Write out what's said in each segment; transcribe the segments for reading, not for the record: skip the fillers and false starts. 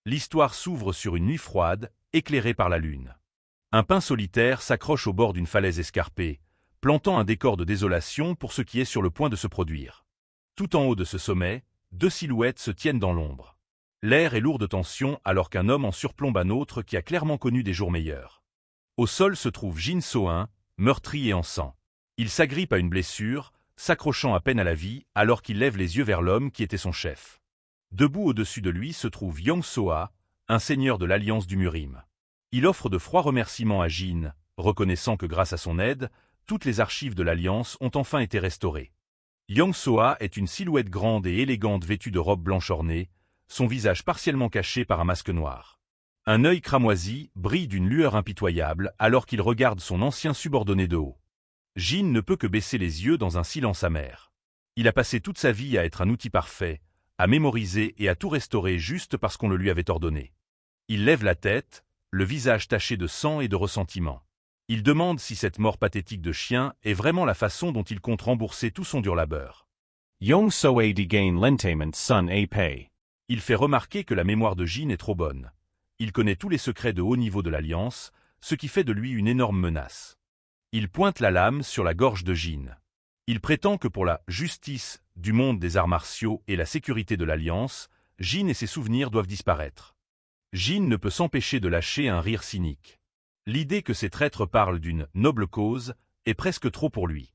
L'histoire s'ouvre sur une nuit froide, éclairée par la lune. Un pin solitaire s'accroche au bord d'une falaise escarpée, plantant un décor de désolation pour ce qui est sur le point de se produire. Tout en haut de ce sommet, deux silhouettes se tiennent dans l'ombre. L'air est lourd de tension alors qu'un homme en surplombe un autre qui a clairement connu des jours meilleurs. Au sol se trouve Jin So-in, meurtri et en sang. Il s'agrippe à une blessure, s'accrochant à peine à la vie alors qu'il lève les yeux vers l'homme qui était son chef. Debout au-dessus de lui se trouve Yong So-a, un seigneur de l'Alliance du Murim. Il offre de froids remerciements à Jin, reconnaissant que grâce à son aide, toutes les archives de l'Alliance ont enfin été restaurées. Yong So-a est une silhouette grande et élégante vêtue de robe blanche ornée, son visage partiellement caché par un masque noir. Un œil cramoisi brille d'une lueur impitoyable alors qu'il regarde son ancien subordonné de haut. Jin ne peut que baisser les yeux dans un silence amer. Il a passé toute sa vie à être un outil parfait, à mémoriser et à tout restaurer juste parce qu'on le lui avait ordonné. Il lève la tête, le visage taché de sang et de ressentiment. Il demande si cette mort pathétique de chien est vraiment la façon dont il compte rembourser tout son dur labeur. Yong So-a gain lentamen sun a pay. Il fait remarquer que la mémoire de Jin est trop bonne. Il connaît tous les secrets de haut niveau de l'Alliance, ce qui fait de lui une énorme menace. Il pointe la lame sur la gorge de Jin. Il prétend que pour la justice du monde des arts martiaux et la sécurité de l'Alliance, Jin et ses souvenirs doivent disparaître. Jin ne peut s'empêcher de lâcher un rire cynique. L'idée que ces traîtres parlent d'une noble cause est presque trop pour lui.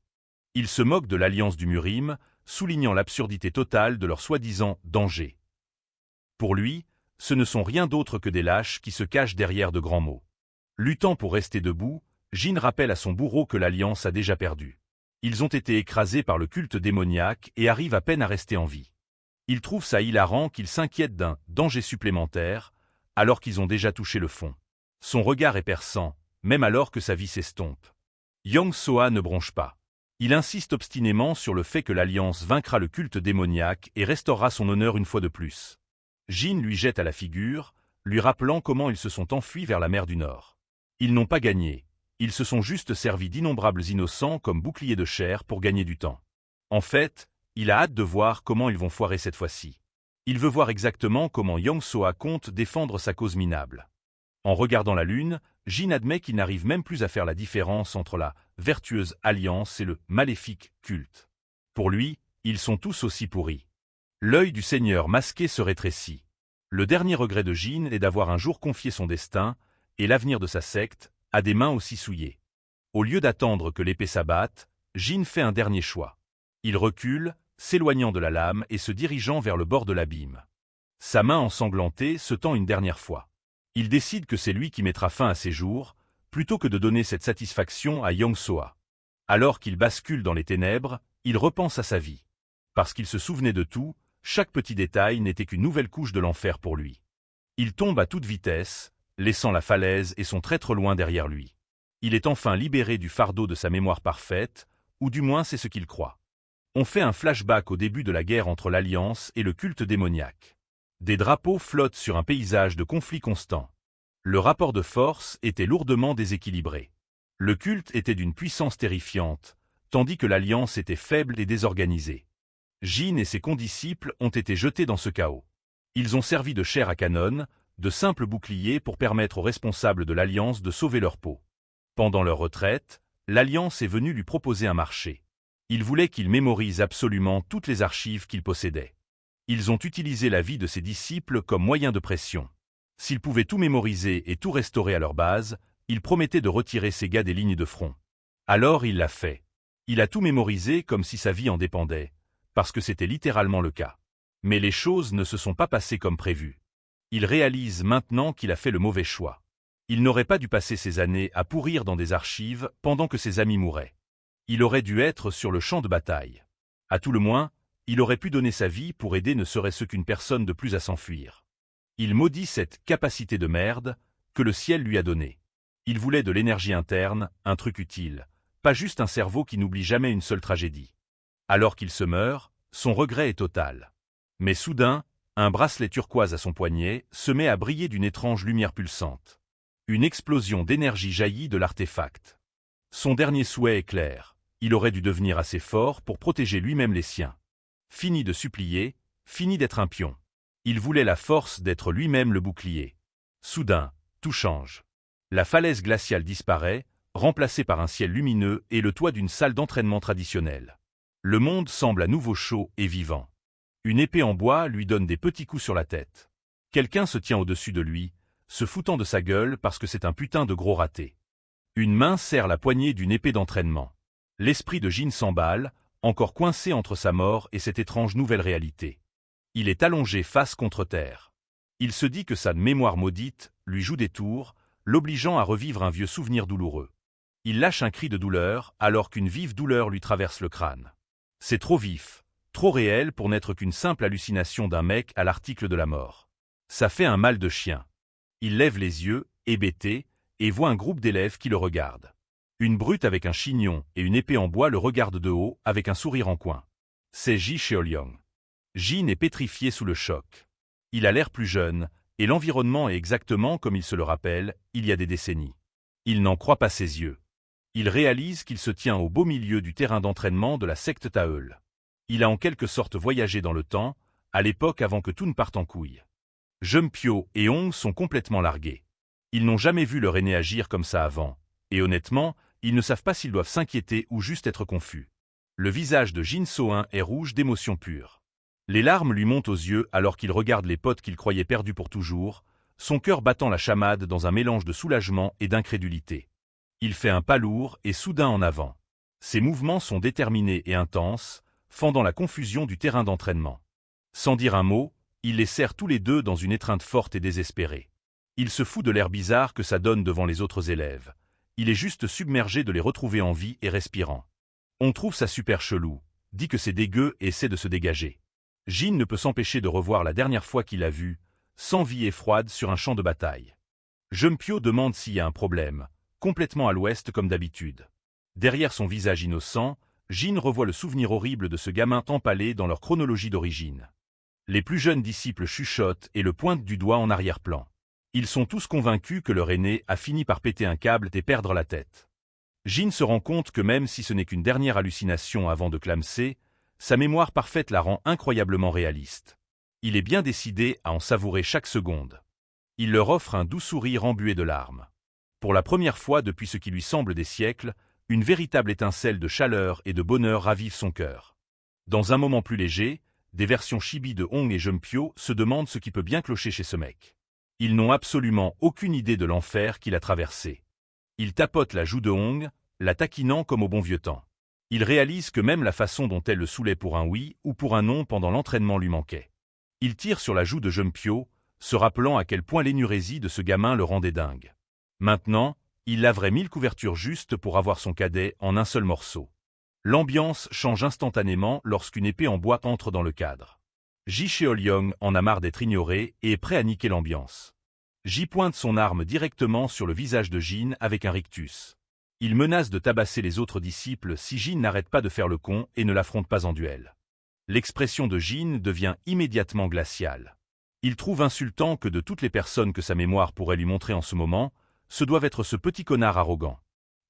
Il se moque de l'Alliance du Murim, soulignant l'absurdité totale de leur soi-disant danger. Pour lui, ce ne sont rien d'autre que des lâches qui se cachent derrière de grands mots. Luttant pour rester debout, Jin rappelle à son bourreau que l'Alliance a déjà perdu. Ils ont été écrasés par le culte démoniaque et arrivent à peine à rester en vie. Il trouve ça hilarant qu'ils s'inquiètent d'un danger supplémentaire, alors qu'ils ont déjà touché le fond. Son regard est perçant, même alors que sa vie s'estompe. Yong So-a ne bronche pas. Il insiste obstinément sur le fait que l'Alliance vaincra le culte démoniaque et restaurera son honneur une fois de plus. Jin lui jette à la figure, lui rappelant comment ils se sont enfuis vers la mer du Nord. Ils n'ont pas gagné, ils se sont juste servis d'innombrables innocents comme boucliers de chair pour gagner du temps. En fait, il a hâte de voir comment ils vont foirer cette fois-ci. Il veut voir exactement comment Yong So-a compte défendre sa cause minable. En regardant la lune, Jin admet qu'il n'arrive même plus à faire la différence entre la vertueuse alliance et le maléfique culte. Pour lui, ils sont tous aussi pourris. L'œil du seigneur masqué se rétrécit. Le dernier regret de Jin est d'avoir un jour confié son destin, et l'avenir de sa secte, à des mains aussi souillées. Au lieu d'attendre que l'épée s'abatte, Jin fait un dernier choix. Il recule, s'éloignant de la lame et se dirigeant vers le bord de l'abîme. Sa main ensanglantée se tend une dernière fois. Il décide que c'est lui qui mettra fin à ses jours, plutôt que de donner cette satisfaction à Yong So-a. Alors qu'il bascule dans les ténèbres, il repense à sa vie. Parce qu'il se souvenait de tout, chaque petit détail n'était qu'une nouvelle couche de l'enfer pour lui. Il tombe à toute vitesse, laissant la falaise et son traître loin derrière lui. Il est enfin libéré du fardeau de sa mémoire parfaite, ou du moins c'est ce qu'il croit. On fait un flashback au début de la guerre entre l'Alliance et le culte démoniaque. Des drapeaux flottent sur un paysage de conflits constants. Le rapport de force était lourdement déséquilibré. Le culte était d'une puissance terrifiante, tandis que l'Alliance était faible et désorganisée. Jin et ses condisciples ont été jetés dans ce chaos. Ils ont servi de chair à canon, de simples boucliers pour permettre aux responsables de l'Alliance de sauver leur peau. Pendant leur retraite, l'Alliance est venue lui proposer un marché. Il voulait qu'il mémorise absolument toutes les archives qu'il possédait. Ils ont utilisé la vie de ses disciples comme moyen de pression. S'ils pouvaient tout mémoriser et tout restaurer à leur base, il promettait de retirer ces gars des lignes de front. Alors il l'a fait. Il a tout mémorisé comme si sa vie en dépendait, parce que c'était littéralement le cas. Mais les choses ne se sont pas passées comme prévu. Il réalise maintenant qu'il a fait le mauvais choix. Il n'aurait pas dû passer ces années à pourrir dans des archives pendant que ses amis mouraient. Il aurait dû être sur le champ de bataille. À tout le moins, il aurait pu donner sa vie pour aider ne serait-ce qu'une personne de plus à s'enfuir. Il maudit cette capacité de merde que le ciel lui a donnée. Il voulait de l'énergie interne, un truc utile, pas juste un cerveau qui n'oublie jamais une seule tragédie. Alors qu'il se meurt, son regret est total. Mais soudain, un bracelet turquoise à son poignet se met à briller d'une étrange lumière pulsante. Une explosion d'énergie jaillit de l'artefact. Son dernier souhait est clair, il aurait dû devenir assez fort pour protéger lui-même les siens. Fini de supplier, fini d'être un pion. Il voulait la force d'être lui-même le bouclier. Soudain, tout change. La falaise glaciale disparaît, remplacée par un ciel lumineux et le toit d'une salle d'entraînement traditionnelle. Le monde semble à nouveau chaud et vivant. Une épée en bois lui donne des petits coups sur la tête. Quelqu'un se tient au-dessus de lui, se foutant de sa gueule parce que c'est un putain de gros raté. Une main serre la poignée d'une épée d'entraînement. L'esprit de Jin s'emballe, encore coincé entre sa mort et cette étrange nouvelle réalité. Il est allongé face contre terre. Il se dit que sa mémoire maudite lui joue des tours, l'obligeant à revivre un vieux souvenir douloureux. Il lâche un cri de douleur alors qu'une vive douleur lui traverse le crâne. C'est trop vif, trop réel pour n'être qu'une simple hallucination d'un mec à l'article de la mort. Ça fait un mal de chien. Il lève les yeux, hébété, et voit un groupe d'élèves qui le regardent. Une brute avec un chignon et une épée en bois le regarde de haut avec un sourire en coin. C'est Ji Cheolyong. Jin est pétrifié sous le choc. Il a l'air plus jeune, et l'environnement est exactement comme il se le rappelle, il y a des décennies. Il n'en croit pas ses yeux. Il réalise qu'il se tient au beau milieu du terrain d'entraînement de la secte Taeul. Il a en quelque sorte voyagé dans le temps, à l'époque avant que tout ne parte en couille. Jeunpyo et Hong sont complètement largués. Ils n'ont jamais vu leur aîné agir comme ça avant, et honnêtement, ils ne savent pas s'ils doivent s'inquiéter ou juste être confus. Le visage de Jin So-in est rouge d'émotion pure. Les larmes lui montent aux yeux alors qu'il regarde les potes qu'il croyait perdus pour toujours, son cœur battant la chamade dans un mélange de soulagement et d'incrédulité. Il fait un pas lourd et soudain en avant. Ses mouvements sont déterminés et intenses, fendant la confusion du terrain d'entraînement. Sans dire un mot, il les serre tous les deux dans une étreinte forte et désespérée. Il se fout de l'air bizarre que ça donne devant les autres élèves. Il est juste submergé de les retrouver en vie et respirant. On trouve ça super chelou, dit que c'est dégueu et essaie de se dégager. Jin ne peut s'empêcher de revoir la dernière fois qu'il l'a vu, sans vie et froide sur un champ de bataille. Jeunpyo demande s'il y a un problème, complètement à l'ouest comme d'habitude. Derrière son visage innocent, Jin revoit le souvenir horrible de ce gamin empalé dans leur chronologie d'origine. Les plus jeunes disciples chuchotent et le pointent du doigt en arrière-plan. Ils sont tous convaincus que leur aîné a fini par péter un câble et perdre la tête. Jin se rend compte que même si ce n'est qu'une dernière hallucination avant de clamser, sa mémoire parfaite la rend incroyablement réaliste. Il est bien décidé à en savourer chaque seconde. Il leur offre un doux sourire embué de larmes. Pour la première fois depuis ce qui lui semble des siècles, une véritable étincelle de chaleur et de bonheur ravive son cœur. Dans un moment plus léger, des versions chibi de Hong et Jeunpyo se demandent ce qui peut bien clocher chez ce mec. Ils n'ont absolument aucune idée de l'enfer qu'il a traversé. Ils tapotent la joue de Hong, la taquinant comme au bon vieux temps. Il réalise que même la façon dont elle le saoulait pour un oui ou pour un non pendant l'entraînement lui manquait. Il tire sur la joue de Jeunpyo, se rappelant à quel point l'énurésie de ce gamin le rendait dingue. Maintenant, il laverait 1000 couvertures justes pour avoir son cadet en un seul morceau. L'ambiance change instantanément lorsqu'une épée en bois entre dans le cadre. Ji Cheolyong en a marre d'être ignoré et est prêt à niquer l'ambiance. Ji pointe son arme directement sur le visage de Jin avec un rictus. Il menace de tabasser les autres disciples si Jin n'arrête pas de faire le con et ne l'affronte pas en duel. L'expression de Jin devient immédiatement glaciale. Il trouve insultant que de toutes les personnes que sa mémoire pourrait lui montrer en ce moment, ce doive être ce petit connard arrogant.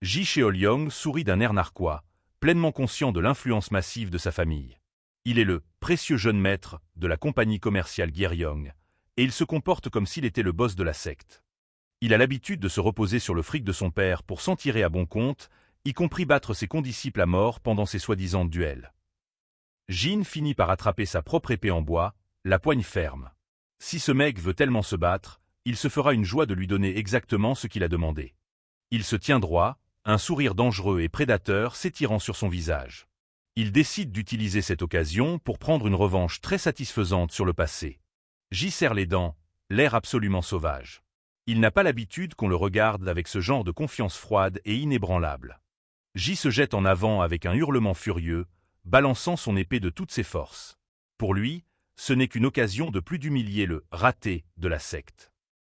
Ji Cheolyong sourit d'un air narquois, pleinement conscient de l'influence massive de sa famille. Il est le précieux jeune maître de la compagnie commerciale Gyeryong, et il se comporte comme s'il était le boss de la secte. Il a l'habitude de se reposer sur le fric de son père pour s'en tirer à bon compte, y compris battre ses condisciples à mort pendant ses soi-disant duels. Jin finit par attraper sa propre épée en bois, la poigne ferme. Si ce mec veut tellement se battre, il se fera une joie de lui donner exactement ce qu'il a demandé. Il se tient droit, un sourire dangereux et prédateur s'étirant sur son visage. Il décide d'utiliser cette occasion pour prendre une revanche très satisfaisante sur le passé. J serre les dents, l'air absolument sauvage. Il n'a pas l'habitude qu'on le regarde avec ce genre de confiance froide et inébranlable. J se jette en avant avec un hurlement furieux, balançant son épée de toutes ses forces. Pour lui, ce n'est qu'une occasion de plus d'humilier le « raté » de la secte.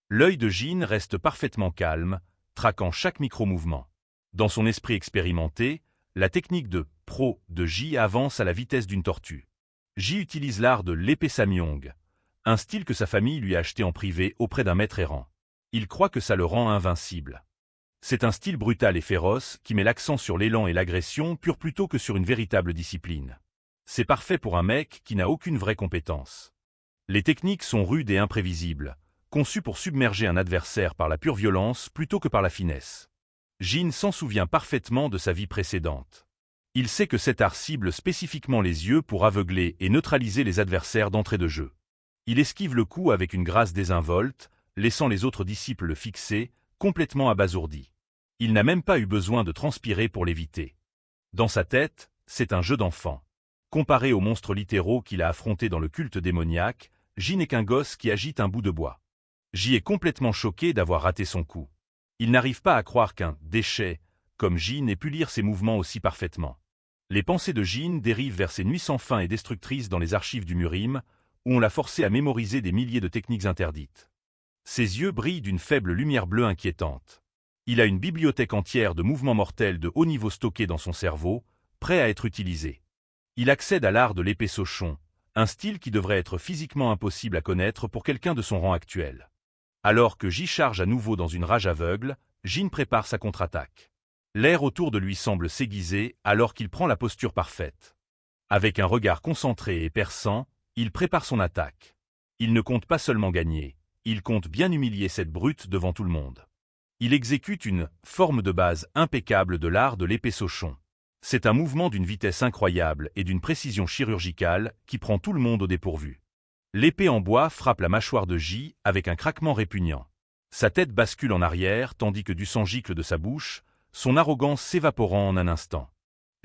L'œil de Jin reste parfaitement calme, traquant chaque micro-mouvement. Dans son esprit expérimenté, la technique de « pro » de J avance à la vitesse d'une tortue. J utilise l'art de l'épée Samyong, un style que sa famille lui a acheté en privé auprès d'un maître errant. Il croit que ça le rend invincible. C'est un style brutal et féroce qui met l'accent sur l'élan et l'agression pure plutôt que sur une véritable discipline. C'est parfait pour un mec qui n'a aucune vraie compétence. Les techniques sont rudes et imprévisibles, conçues pour submerger un adversaire par la pure violence plutôt que par la finesse. Jin s'en souvient parfaitement de sa vie précédente. Il sait que cet art cible spécifiquement les yeux pour aveugler et neutraliser les adversaires d'entrée de jeu. Il esquive le coup avec une grâce désinvolte, laissant les autres disciples le fixer, complètement abasourdi. Il n'a même pas eu besoin de transpirer pour l'éviter. Dans sa tête, c'est un jeu d'enfant. Comparé aux monstres littéraux qu'il a affrontés dans le culte démoniaque, Jin n'est qu'un gosse qui agite un bout de bois. J est complètement choqué d'avoir raté son coup. Il n'arrive pas à croire qu'un « déchet » comme Jin ait pu lire ses mouvements aussi parfaitement. Les pensées de Jin dérivent vers ces nuits sans fin et destructrices dans les archives du Murim, où on l'a forcé à mémoriser des milliers de techniques interdites. Ses yeux brillent d'une faible lumière bleue inquiétante. Il a une bibliothèque entière de mouvements mortels de haut niveau stockés dans son cerveau, prêts à être utilisés. Il accède à l'art de l'épée Sochon, un style qui devrait être physiquement impossible à connaître pour quelqu'un de son rang actuel. Alors que J charge à nouveau dans une rage aveugle, Jin prépare sa contre-attaque. L'air autour de lui semble s'aiguiser alors qu'il prend la posture parfaite. Avec un regard concentré et perçant, il prépare son attaque. Il ne compte pas seulement gagner, il compte bien humilier cette brute devant tout le monde. Il exécute une forme de base impeccable de l'art de l'épée Sochon. C'est un mouvement d'une vitesse incroyable et d'une précision chirurgicale qui prend tout le monde au dépourvu. L'épée en bois frappe la mâchoire de J avec un craquement répugnant. Sa tête bascule en arrière tandis que du sang gicle de sa bouche, son arrogance s'évaporant en un instant.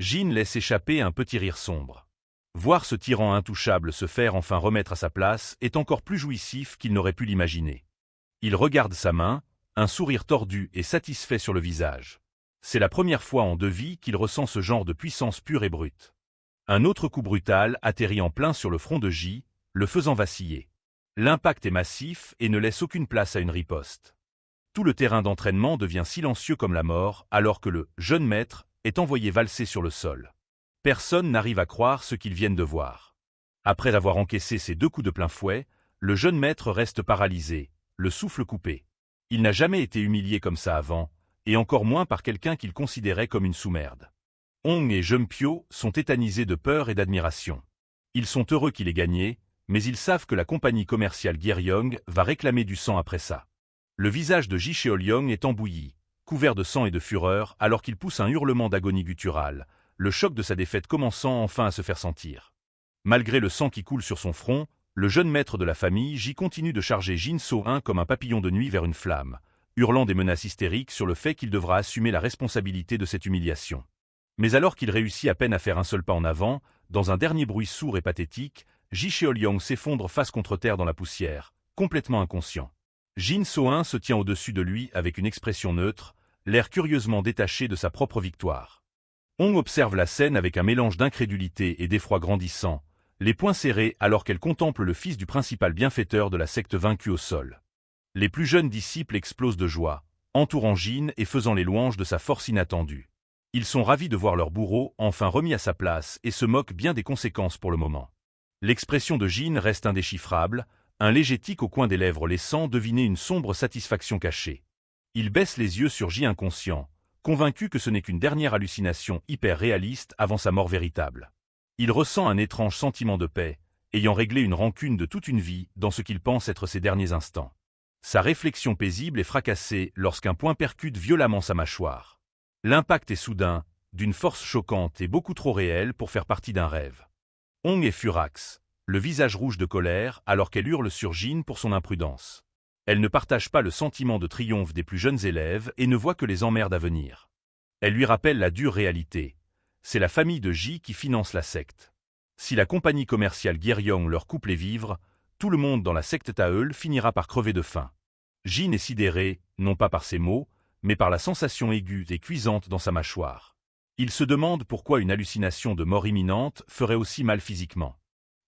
Jin laisse échapper un petit rire sombre. Voir ce tyran intouchable se faire enfin remettre à sa place est encore plus jouissif qu'il n'aurait pu l'imaginer. Il regarde sa main, un sourire tordu et satisfait sur le visage. C'est la première fois en 2 vies qu'il ressent ce genre de puissance pure et brute. Un autre coup brutal atterrit en plein sur le front de J, le faisant vaciller. L'impact est massif et ne laisse aucune place à une riposte. Tout le terrain d'entraînement devient silencieux comme la mort alors que le jeune maître est envoyé valser sur le sol. Personne n'arrive à croire ce qu'ils viennent de voir. Après avoir encaissé ces 2 coups de plein fouet, le jeune maître reste paralysé, le souffle coupé. Il n'a jamais été humilié comme ça avant, et encore moins par quelqu'un qu'il considérait comme une sous-merde. Hong et Jeunpyo sont tétanisés de peur et d'admiration. Ils sont heureux qu'il ait gagné, mais ils savent que la compagnie commerciale Gyeryong va réclamer du sang après ça. Le visage de Ji Cheolyong est embouilli, couvert de sang et de fureur alors qu'il pousse un hurlement d'agonie gutturale, le choc de sa défaite commençant enfin à se faire sentir. Malgré le sang qui coule sur son front, le jeune maître de la famille Ji continue de charger Jin So-in comme un papillon de nuit vers une flamme, hurlant des menaces hystériques sur le fait qu'il devra assumer la responsabilité de cette humiliation. Mais alors qu'il réussit à peine à faire un seul pas en avant, dans un dernier bruit sourd et pathétique, Ji Cheolyong s'effondre face contre terre dans la poussière, complètement inconscient. Jin So-in se tient au-dessus de lui avec une expression neutre, l'air curieusement détaché de sa propre victoire. Hong observe la scène avec un mélange d'incrédulité et d'effroi grandissant, les poings serrés alors qu'elle contemple le fils du principal bienfaiteur de la secte vaincue au sol. Les plus jeunes disciples explosent de joie, entourant Jin et faisant les louanges de sa force inattendue. Ils sont ravis de voir leur bourreau enfin remis à sa place et se moquent bien des conséquences pour le moment. L'expression de Jin reste indéchiffrable, un léger tic au coin des lèvres laissant deviner une sombre satisfaction cachée. Il baisse les yeux sur J inconscient, convaincu que ce n'est qu'une dernière hallucination hyper réaliste avant sa mort véritable. Il ressent un étrange sentiment de paix, ayant réglé une rancune de toute une vie dans ce qu'il pense être ses derniers instants. Sa réflexion paisible est fracassée lorsqu'un poing percute violemment sa mâchoire. L'impact est soudain, d'une force choquante et beaucoup trop réelle pour faire partie d'un rêve. Hong est furax, le visage rouge de colère alors qu'elle hurle sur Jin pour son imprudence. Elle ne partage pas le sentiment de triomphe des plus jeunes élèves et ne voit que les emmerdes à venir. Elle lui rappelle la dure réalité. C'est la famille de J qui finance la secte. Si la compagnie commerciale Gyeryong leur coupe les vivres, tout le monde dans la secte Taeul finira par crever de faim. Jin est sidéré, non pas par ses mots, mais par la sensation aiguë et cuisante dans sa mâchoire. Il se demande pourquoi une hallucination de mort imminente ferait aussi mal physiquement.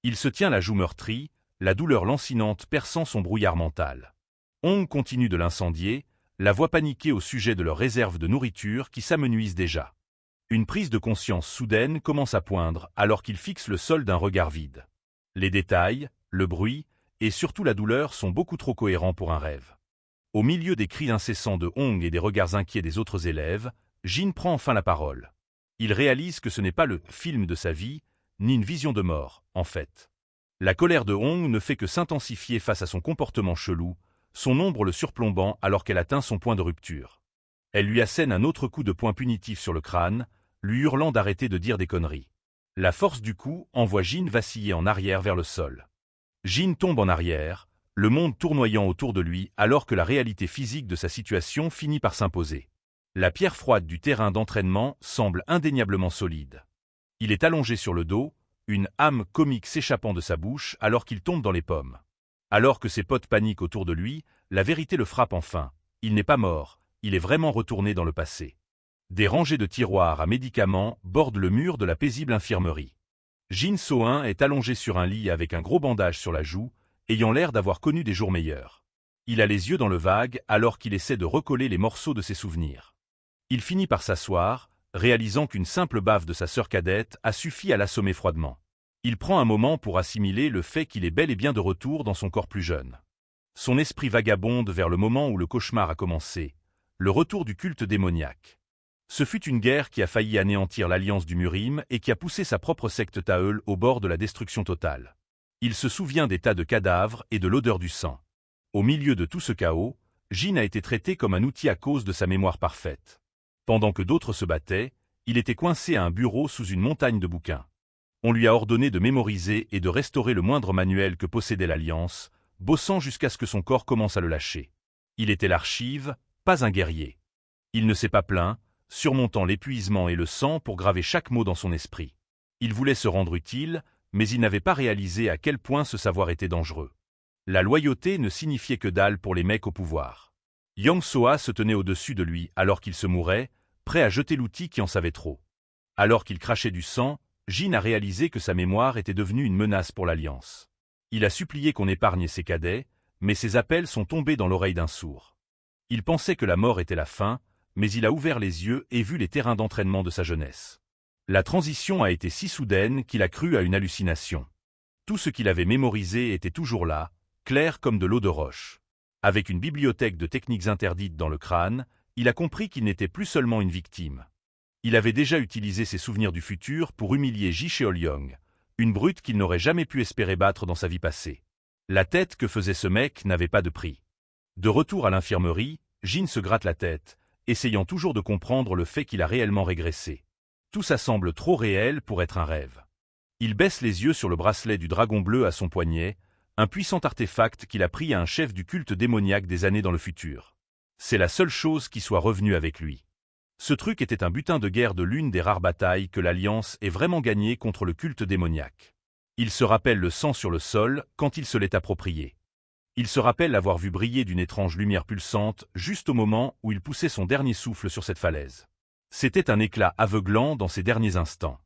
Il se tient la joue meurtrie, la douleur lancinante perçant son brouillard mental. Hong continue de l'incendier, la voix paniquée au sujet de leurs réserves de nourriture qui s'amenuisent déjà. Une prise de conscience soudaine commence à poindre alors qu'il fixe le sol d'un regard vide. Les détails, le bruit et surtout la douleur sont beaucoup trop cohérents pour un rêve. Au milieu des cris incessants de Hong et des regards inquiets des autres élèves, Jin prend enfin la parole. Il réalise que ce n'est pas le film de sa vie, ni une vision de mort, en fait. La colère de Hong ne fait que s'intensifier face à son comportement chelou, son ombre le surplombant alors qu'elle atteint son point de rupture. Elle lui assène un autre coup de poing punitif sur le crâne, lui hurlant d'arrêter de dire des conneries. La force du coup envoie Jin vaciller en arrière vers le sol. Jin tombe en arrière, le monde tournoyant autour de lui alors que la réalité physique de sa situation finit par s'imposer. La pierre froide du terrain d'entraînement semble indéniablement solide. Il est allongé sur le dos, une âme comique s'échappant de sa bouche alors qu'il tombe dans les pommes. Alors que ses potes paniquent autour de lui, la vérité le frappe enfin. Il n'est pas mort, il est vraiment retourné dans le passé. Des rangées de tiroirs à médicaments bordent le mur de la paisible infirmerie. Jin So-in est allongé sur un lit avec un gros bandage sur la joue, ayant l'air d'avoir connu des jours meilleurs. Il a les yeux dans le vague alors qu'il essaie de recoller les morceaux de ses souvenirs. Il finit par s'asseoir, réalisant qu'une simple baffe de sa sœur cadette a suffi à l'assommer froidement. Il prend un moment pour assimiler le fait qu'il est bel et bien de retour dans son corps plus jeune. Son esprit vagabonde vers le moment où le cauchemar a commencé, le retour du culte démoniaque. Ce fut une guerre qui a failli anéantir l'alliance du Murim et qui a poussé sa propre secte Taeul au bord de la destruction totale. Il se souvient des tas de cadavres et de l'odeur du sang. Au milieu de tout ce chaos, Jin a été traité comme un outil à cause de sa mémoire parfaite. Pendant que d'autres se battaient, il était coincé à un bureau sous une montagne de bouquins. On lui a ordonné de mémoriser et de restaurer le moindre manuel que possédait l'Alliance, bossant jusqu'à ce que son corps commence à le lâcher. Il était l'archive, pas un guerrier. Il ne s'est pas plaint, surmontant l'épuisement et le sang pour graver chaque mot dans son esprit. Il voulait se rendre utile, mais il n'avait pas réalisé à quel point ce savoir était dangereux. La loyauté ne signifiait que dalle pour les mecs au pouvoir. Yang Soa se tenait au-dessus de lui alors qu'il se mourait, prêt à jeter l'outil qui en savait trop. Alors qu'il crachait du sang, Jin a réalisé que sa mémoire était devenue une menace pour l'Alliance. Il a supplié qu'on épargne ses cadets, mais ses appels sont tombés dans l'oreille d'un sourd. Il pensait que la mort était la fin, mais il a ouvert les yeux et vu les terrains d'entraînement de sa jeunesse. La transition a été si soudaine qu'il a cru à une hallucination. Tout ce qu'il avait mémorisé était toujours là, clair comme de l'eau de roche. Avec une bibliothèque de techniques interdites dans le crâne, il a compris qu'il n'était plus seulement une victime. Il avait déjà utilisé ses souvenirs du futur pour humilier Ji Cheol-Yong, une brute qu'il n'aurait jamais pu espérer battre dans sa vie passée. La tête que faisait ce mec n'avait pas de prix. De retour à l'infirmerie, Jin se gratte la tête, essayant toujours de comprendre le fait qu'il a réellement régressé. Tout ça semble trop réel pour être un rêve. Il baisse les yeux sur le bracelet du dragon bleu à son poignet, un puissant artefact qu'il a pris à un chef du culte démoniaque des années dans le futur. C'est la seule chose qui soit revenue avec lui. Ce truc était un butin de guerre de l'une des rares batailles que l'Alliance ait vraiment gagnée contre le culte démoniaque. Il se rappelle le sang sur le sol quand il se l'est approprié. Il se rappelle l'avoir vu briller d'une étrange lumière pulsante juste au moment où il poussait son dernier souffle sur cette falaise. C'était un éclat aveuglant dans ses derniers instants.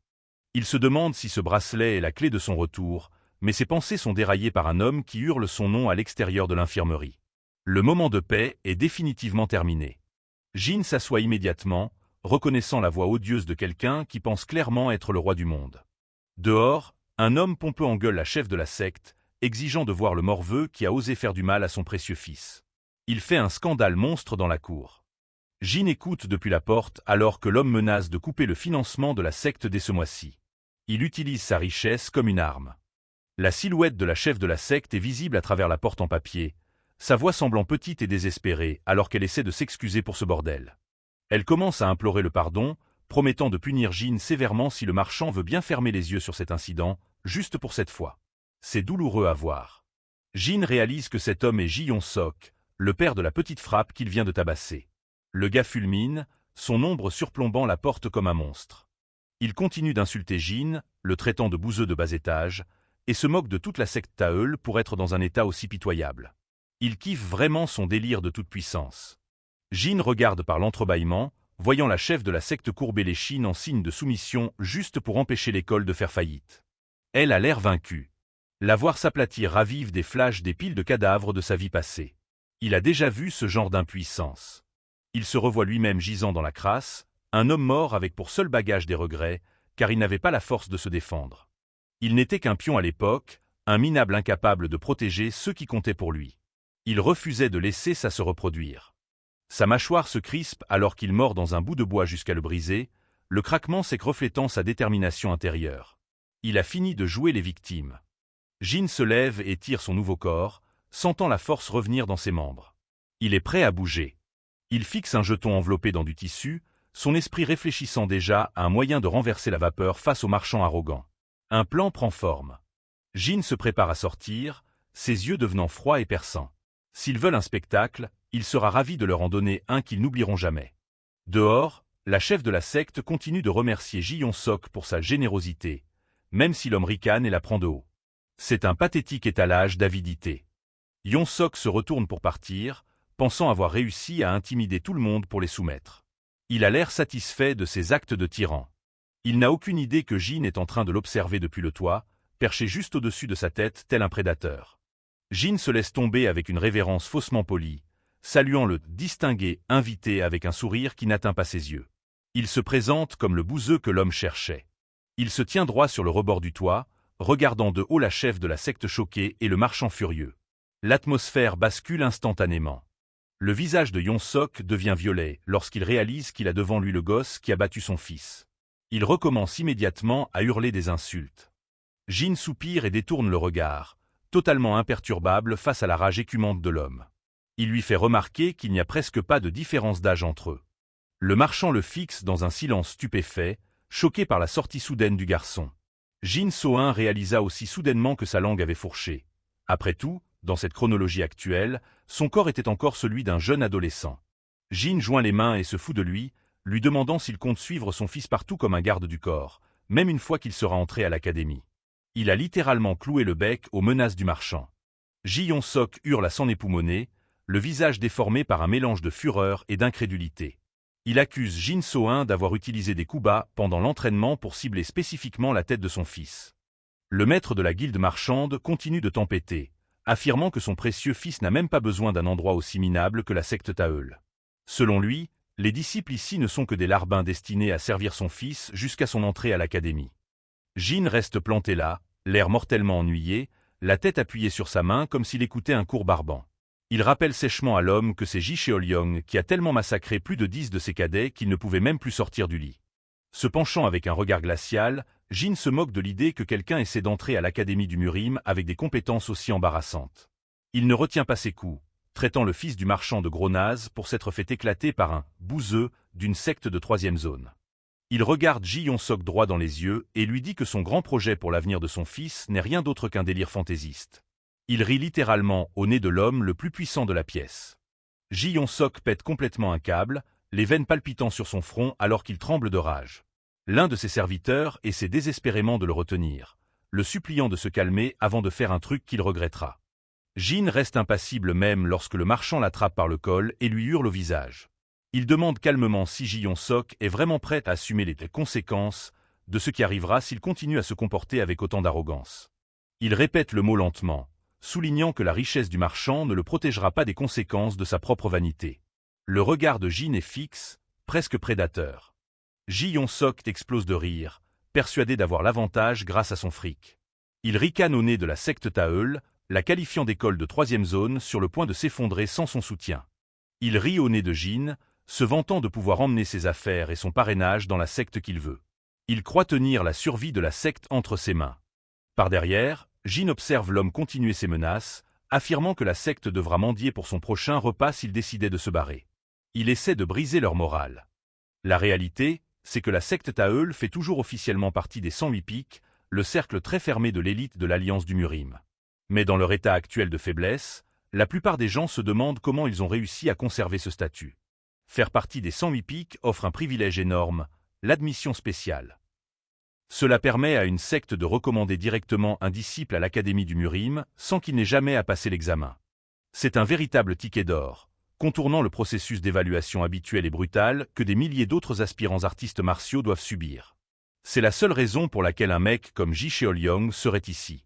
Il se demande si ce bracelet est la clé de son retour, mais ses pensées sont déraillées par un homme qui hurle son nom à l'extérieur de l'infirmerie. Le moment de paix est définitivement terminé. Jin s'assoit immédiatement, reconnaissant la voix odieuse de quelqu'un qui pense clairement être le roi du monde. Dehors, un homme pompeux engueule la chef de la secte, exigeant de voir le morveux qui a osé faire du mal à son précieux fils. Il fait un scandale monstre dans la cour. Jin écoute depuis la porte alors que l'homme menace de couper le financement de la secte dès ce mois-ci. Il utilise sa richesse comme une arme. La silhouette de la chef de la secte est visible à travers la porte en papier, sa voix semblant petite et désespérée alors qu'elle essaie de s'excuser pour ce bordel. Elle commence à implorer le pardon, promettant de punir Jin sévèrement si le marchand veut bien fermer les yeux sur cet incident, juste pour cette fois. C'est douloureux à voir. Jin réalise que cet homme est Ji Yong-sok, le père de la petite frappe qu'il vient de tabasser. Le gars fulmine, son ombre surplombant la porte comme un monstre. Il continue d'insulter Jin, le traitant de bouseux de bas étage, et se moque de toute la secte Taeul pour être dans un état aussi pitoyable. Il kiffe vraiment son délire de toute puissance. Jin regarde par l'entrebâillement, voyant la chef de la secte courber les chines en signe de soumission juste pour empêcher l'école de faire faillite. Elle a l'air vaincue. La voir s'aplatir ravive des flashs des piles de cadavres de sa vie passée. Il a déjà vu ce genre d'impuissance. Il se revoit lui-même gisant dans la crasse, un homme mort avec pour seul bagage des regrets, car il n'avait pas la force de se défendre. Il n'était qu'un pion à l'époque, un minable incapable de protéger ceux qui comptaient pour lui. Il refusait de laisser ça se reproduire. Sa mâchoire se crispe alors qu'il mord dans un bout de bois jusqu'à le briser, le craquement sec reflétant sa détermination intérieure. Il a fini de jouer les victimes. Jin se lève et tire son nouveau corps, sentant la force revenir dans ses membres. Il est prêt à bouger. Il fixe un jeton enveloppé dans du tissu, son esprit réfléchissant déjà à un moyen de renverser la vapeur face au marchand arrogant. Un plan prend forme. Jin se prépare à sortir, ses yeux devenant froids et perçants. S'ils veulent un spectacle, il sera ravi de leur en donner un qu'ils n'oublieront jamais. Dehors, la chef de la secte continue de remercier Ji Yong-sok pour sa générosité, même si l'homme ricane et la prend de haut. C'est un pathétique étalage d'avidité. Yong-sok se retourne pour partir, pensant avoir réussi à intimider tout le monde pour les soumettre. Il a l'air satisfait de ses actes de tyran. Il n'a aucune idée que Jin est en train de l'observer depuis le toit, perché juste au-dessus de sa tête tel un prédateur. Jin se laisse tomber avec une révérence faussement polie, saluant le distingué invité avec un sourire qui n'atteint pas ses yeux. Il se présente comme le bouseux que l'homme cherchait. Il se tient droit sur le rebord du toit, regardant de haut la chef de la secte choquée et le marchand furieux. L'atmosphère bascule instantanément. Le visage de Yong-sok devient violet lorsqu'il réalise qu'il a devant lui le gosse qui a battu son fils. Il recommence immédiatement à hurler des insultes. Jin soupire et détourne le regard, totalement imperturbable face à la rage écumante de l'homme. Il lui fait remarquer qu'il n'y a presque pas de différence d'âge entre eux. Le marchand le fixe dans un silence stupéfait, choqué par la sortie soudaine du garçon. Jin So-in réalisa aussi soudainement que sa langue avait fourché. Après tout, dans cette chronologie actuelle, son corps était encore celui d'un jeune adolescent. Jin joint les mains et se fout de lui demandant s'il compte suivre son fils partout comme un garde du corps, même une fois qu'il sera entré à l'académie. Il a littéralement cloué le bec aux menaces du marchand. Ji Yong-sok hurle à s'en époumoner, le visage déformé par un mélange de fureur et d'incrédulité. Il accuse Jin So-in d'avoir utilisé des coups bas pendant l'entraînement pour cibler spécifiquement la tête de son fils. Le maître de la guilde marchande continue de tempêter, affirmant que son précieux fils n'a même pas besoin d'un endroit aussi minable que la secte Taeul. Selon lui, les disciples ici ne sont que des larbins destinés à servir son fils jusqu'à son entrée à l'académie. Jin reste planté là, l'air mortellement ennuyé, la tête appuyée sur sa main comme s'il écoutait un cours barbant. Il rappelle sèchement à l'homme que c'est Ji Cheol-yong qui a tellement massacré plus de 10 de ses cadets qu'il ne pouvait même plus sortir du lit. Se penchant avec un regard glacial, Jin se moque de l'idée que quelqu'un essaie d'entrer à l'académie du Murim avec des compétences aussi embarrassantes. Il ne retient pas ses coups, traitant le fils du marchand de gros naze pour s'être fait éclater par un « bouseux » d'une secte de 3e zone. Il regarde Ji Yong-sok droit dans les yeux et lui dit que son grand projet pour l'avenir de son fils n'est rien d'autre qu'un délire fantaisiste. Il rit littéralement au nez de l'homme le plus puissant de la pièce. Ji Yong-sok pète complètement un câble, les veines palpitant sur son front alors qu'il tremble de rage. L'un de ses serviteurs essaie désespérément de le retenir, le suppliant de se calmer avant de faire un truc qu'il regrettera. Jin reste impassible même lorsque le marchand l'attrape par le col et lui hurle au visage. Il demande calmement si Ji Yong-sok est vraiment prêt à assumer les conséquences de ce qui arrivera s'il continue à se comporter avec autant d'arrogance. Il répète le mot lentement, soulignant que la richesse du marchand ne le protégera pas des conséquences de sa propre vanité. Le regard de Jin est fixe, presque prédateur. Ji Yong-sok explose de rire, persuadé d'avoir l'avantage grâce à son fric. Il ricane au nez de la secte Taeul, la qualifiant d'école de 3e zone sur le point de s'effondrer sans son soutien. Il rit au nez de Jin, se vantant de pouvoir emmener ses affaires et son parrainage dans la secte qu'il veut. Il croit tenir la survie de la secte entre ses mains. Par derrière, Jin observe l'homme continuer ses menaces, affirmant que la secte devra mendier pour son prochain repas s'il décidait de se barrer. Il essaie de briser leur morale. La réalité, c'est que la secte Taeul fait toujours officiellement partie des 108 piques, le cercle très fermé de l'élite de l'Alliance du Murim. Mais dans leur état actuel de faiblesse, la plupart des gens se demandent comment ils ont réussi à conserver ce statut. Faire partie des 108 piques offre un privilège énorme, l'admission spéciale. Cela permet à une secte de recommander directement un disciple à l'Académie du Murim sans qu'il n'ait jamais à passer l'examen. C'est un véritable ticket d'or, contournant le processus d'évaluation habituel et brutal que des milliers d'autres aspirants artistes martiaux doivent subir. C'est la seule raison pour laquelle un mec comme Ji Cheol-yong serait ici.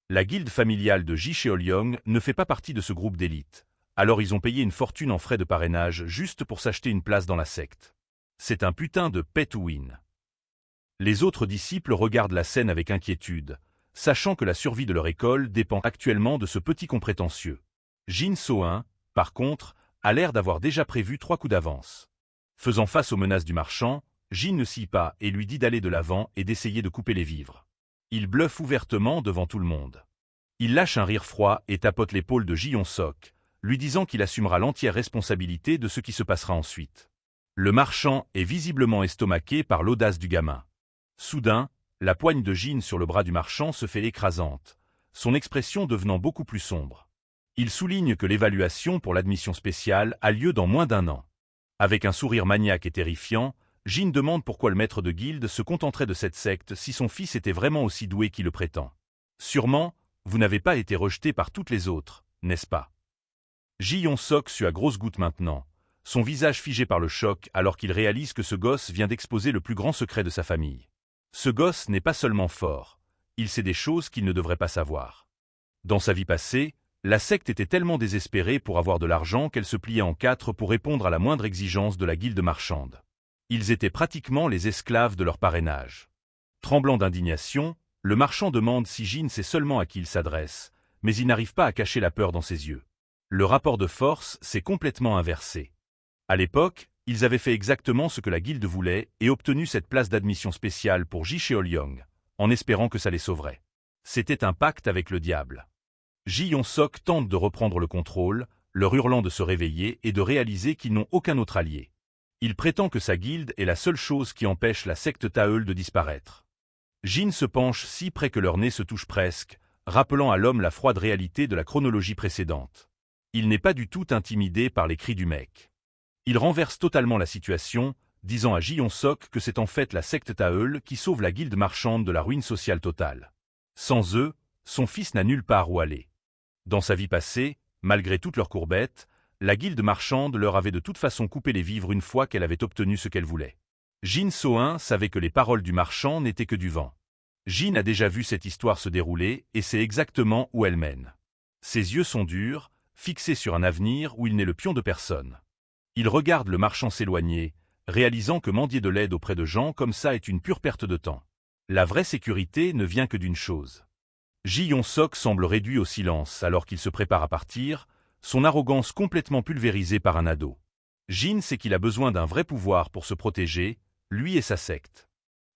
La guilde familiale de Ji Cheol-yong ne fait pas partie de ce groupe d'élite, alors ils ont payé une fortune en frais de parrainage juste pour s'acheter une place dans la secte. C'est un putain de pay to win. Les autres disciples regardent la scène avec inquiétude, sachant que la survie de leur école dépend actuellement de ce petit comprétentieux. Jin So-in, par contre, a l'air d'avoir déjà prévu 3 coups d'avance. Faisant face aux menaces du marchand, Jin ne scie pas et lui dit d'aller de l'avant et d'essayer de couper les vivres. Il bluffe ouvertement devant tout le monde. Il lâche un rire froid et tapote l'épaule de Ji-Yong-sok, lui disant qu'il assumera l'entière responsabilité de ce qui se passera ensuite. Le marchand est visiblement estomaqué par l'audace du gamin. Soudain, la poigne de Jin sur le bras du marchand se fait écrasante, son expression devenant beaucoup plus sombre. Il souligne que l'évaluation pour l'admission spéciale a lieu dans moins d'1 an. Avec un sourire maniaque et terrifiant, Jin demande pourquoi le maître de guilde se contenterait de cette secte si son fils était vraiment aussi doué qu'il le prétend. Sûrement, vous n'avez pas été rejeté par toutes les autres, n'est-ce pas? Ji-Yong-sok sue à grosses gouttes maintenant, son visage figé par le choc alors qu'il réalise que ce gosse vient d'exposer le plus grand secret de sa famille. Ce gosse n'est pas seulement fort, il sait des choses qu'il ne devrait pas savoir. Dans sa vie passée, la secte était tellement désespérée pour avoir de l'argent qu'elle se pliait en 4 pour répondre à la moindre exigence de la guilde marchande. Ils étaient pratiquement les esclaves de leur parrainage. Tremblant d'indignation, le marchand demande si Jin sait seulement à qui il s'adresse, mais il n'arrive pas à cacher la peur dans ses yeux. Le rapport de force s'est complètement inversé. À l'époque, ils avaient fait exactement ce que la guilde voulait et obtenu cette place d'admission spéciale pour Ji Cheol-young, en espérant que ça les sauverait. C'était un pacte avec le diable. Ji-Yong-sok tente de reprendre le contrôle, leur hurlant de se réveiller et de réaliser qu'ils n'ont aucun autre allié. Il prétend que sa guilde est la seule chose qui empêche la secte Taeul de disparaître. Jin se penche si près que leur nez se touche presque, rappelant à l'homme la froide réalité de la chronologie précédente. Il n'est pas du tout intimidé par les cris du mec. Il renverse totalement la situation, disant à Ji-Yong-sok que c'est en fait la secte Taeul qui sauve la guilde marchande de la ruine sociale totale. Sans eux, son fils n'a nulle part où aller. Dans sa vie passée, malgré toutes leurs courbettes, la guilde marchande leur avait de toute façon coupé les vivres une fois qu'elle avait obtenu ce qu'elle voulait. Jin So-in savait que les paroles du marchand n'étaient que du vent. Jin a déjà vu cette histoire se dérouler et sait exactement où elle mène. Ses yeux sont durs, fixés sur un avenir où il n'est le pion de personne. Il regarde le marchand s'éloigner, réalisant que mendier de l'aide auprès de gens comme ça est une pure perte de temps. La vraie sécurité ne vient que d'une chose. Ji-Yong-sok semble réduit au silence alors qu'il se prépare à partir, son arrogance complètement pulvérisée par un ado. Jin sait qu'il a besoin d'un vrai pouvoir pour se protéger, lui et sa secte.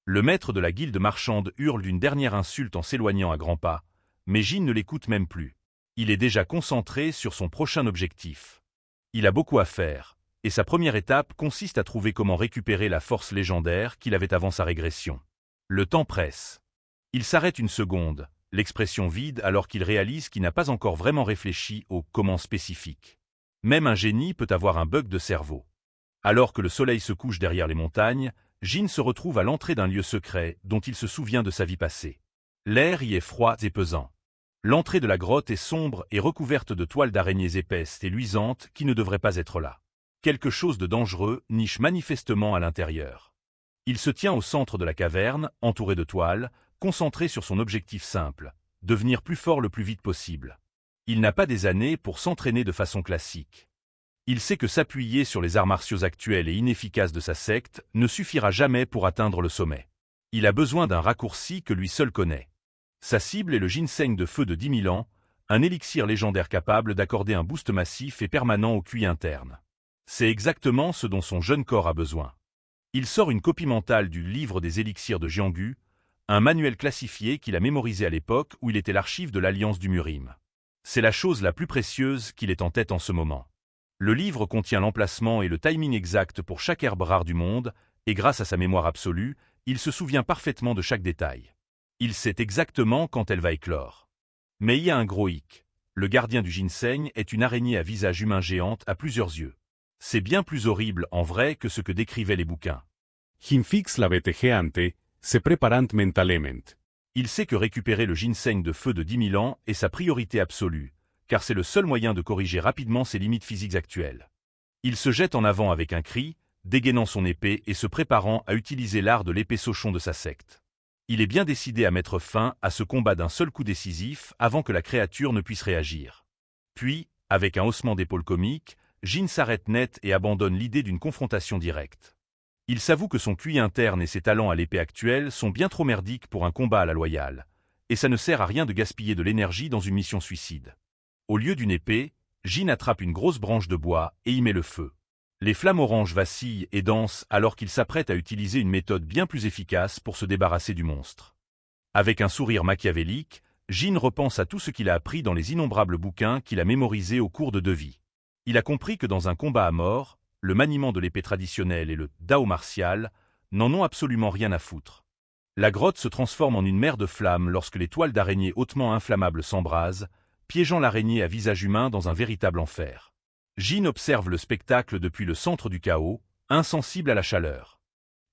Le maître de la guilde marchande hurle d'une dernière insulte en s'éloignant à grands pas, mais Jin ne l'écoute même plus. Il est déjà concentré sur son prochain objectif. Il a beaucoup à faire, et sa première étape consiste à trouver comment récupérer la force légendaire qu'il avait avant sa régression. Le temps presse. Il s'arrête une seconde, l'expression vide alors qu'il réalise qu'il n'a pas encore vraiment réfléchi au « comment » spécifique. Même un génie peut avoir un bug de cerveau. Alors que le soleil se couche derrière les montagnes, Jin se retrouve à l'entrée d'un lieu secret dont il se souvient de sa vie passée. L'air y est froid et pesant. L'entrée de la grotte est sombre et recouverte de toiles d'araignées épaisses et luisantes qui ne devraient pas être là. Quelque chose de dangereux niche manifestement à l'intérieur. Il se tient au centre de la caverne, entouré de toiles, concentré sur son objectif simple, devenir plus fort le plus vite possible. Il n'a pas des années pour s'entraîner de façon classique. Il sait que s'appuyer sur les arts martiaux actuels et inefficaces de sa secte ne suffira jamais pour atteindre le sommet. Il a besoin d'un raccourci que lui seul connaît. Sa cible est le ginseng de feu de 10 000 ans, un élixir légendaire capable d'accorder un boost massif et permanent au QI interne. C'est exactement ce dont son jeune corps a besoin. Il sort une copie mentale du livre des élixirs de Jianggu, un manuel classifié qu'il a mémorisé à l'époque où il était l'archive de l'Alliance du Murim. C'est la chose la plus précieuse qu'il ait en tête en ce moment. Le livre contient l'emplacement et le timing exact pour chaque herbe rare du monde, et grâce à sa mémoire absolue, il se souvient parfaitement de chaque détail. Il sait exactement quand elle va éclore. Mais il y a un gros hic. Le gardien du ginseng est une araignée à visage humain géante à plusieurs yeux. C'est bien plus horrible en vrai que ce que décrivaient les bouquins. Jinfix la vetegeante, se preparant mentalment. Il sait que récupérer le ginseng de feu de 10 000 ans est sa priorité absolue, car c'est le seul moyen de corriger rapidement ses limites physiques actuelles. Il se jette en avant avec un cri, dégainant son épée et se préparant à utiliser l'art de l'épée Sochon de sa secte. Il est bien décidé à mettre fin à ce combat d'un seul coup décisif avant que la créature ne puisse réagir. Puis, avec un haussement d'épaule comique, Jin s'arrête net et abandonne l'idée d'une confrontation directe. Il s'avoue que son QI interne et ses talents à l'épée actuelle sont bien trop merdiques pour un combat à la loyale, et ça ne sert à rien de gaspiller de l'énergie dans une mission suicide. Au lieu d'une épée, Jin attrape une grosse branche de bois et y met le feu. Les flammes oranges vacillent et dansent alors qu'il s'apprête à utiliser une méthode bien plus efficace pour se débarrasser du monstre. Avec un sourire machiavélique, Jin repense à tout ce qu'il a appris dans les innombrables bouquins qu'il a mémorisés au cours de 2 vies. Il a compris que dans un combat à mort, le maniement de l'épée traditionnelle et le Dao martial n'en ont absolument rien à foutre. La grotte se transforme en une mer de flammes lorsque les toiles d'araignée hautement inflammables s'embrasent, piégeant l'araignée à visage humain dans un véritable enfer. Jin observe le spectacle depuis le centre du chaos, insensible à la chaleur.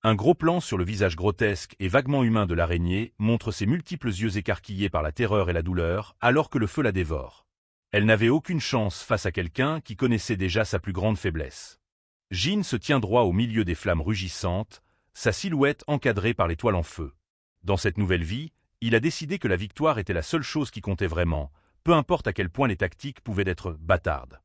Un gros plan sur le visage grotesque et vaguement humain de l'araignée montre ses multiples yeux écarquillés par la terreur et la douleur alors que le feu la dévore. Elle n'avait aucune chance face à quelqu'un qui connaissait déjà sa plus grande faiblesse. Jin se tient droit au milieu des flammes rugissantes, sa silhouette encadrée par les toiles en feu. Dans cette nouvelle vie, il a décidé que la victoire était la seule chose qui comptait vraiment, peu importe à quel point les tactiques pouvaient être bâtardes.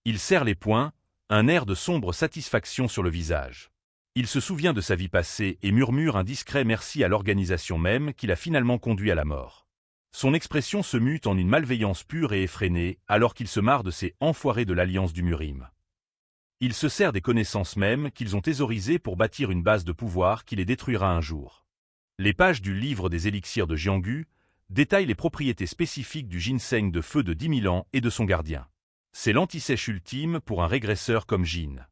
Il serre les poings, un air de sombre satisfaction sur le visage. Il se souvient de sa vie passée et murmure un discret merci à l'organisation même qui l'a finalement conduit à la mort. Son expression se mute en une malveillance pure et effrénée alors qu'il se marre de ces enfoirés de l'Alliance du Murim. Il se sert des connaissances mêmes qu'ils ont thésaurisées pour bâtir une base de pouvoir qui les détruira un jour. Les pages du livre des élixirs de Jianggu détaillent les propriétés spécifiques du ginseng de feu de 10 000 ans et de son gardien. C'est l'antisèche ultime pour un régresseur comme Jin.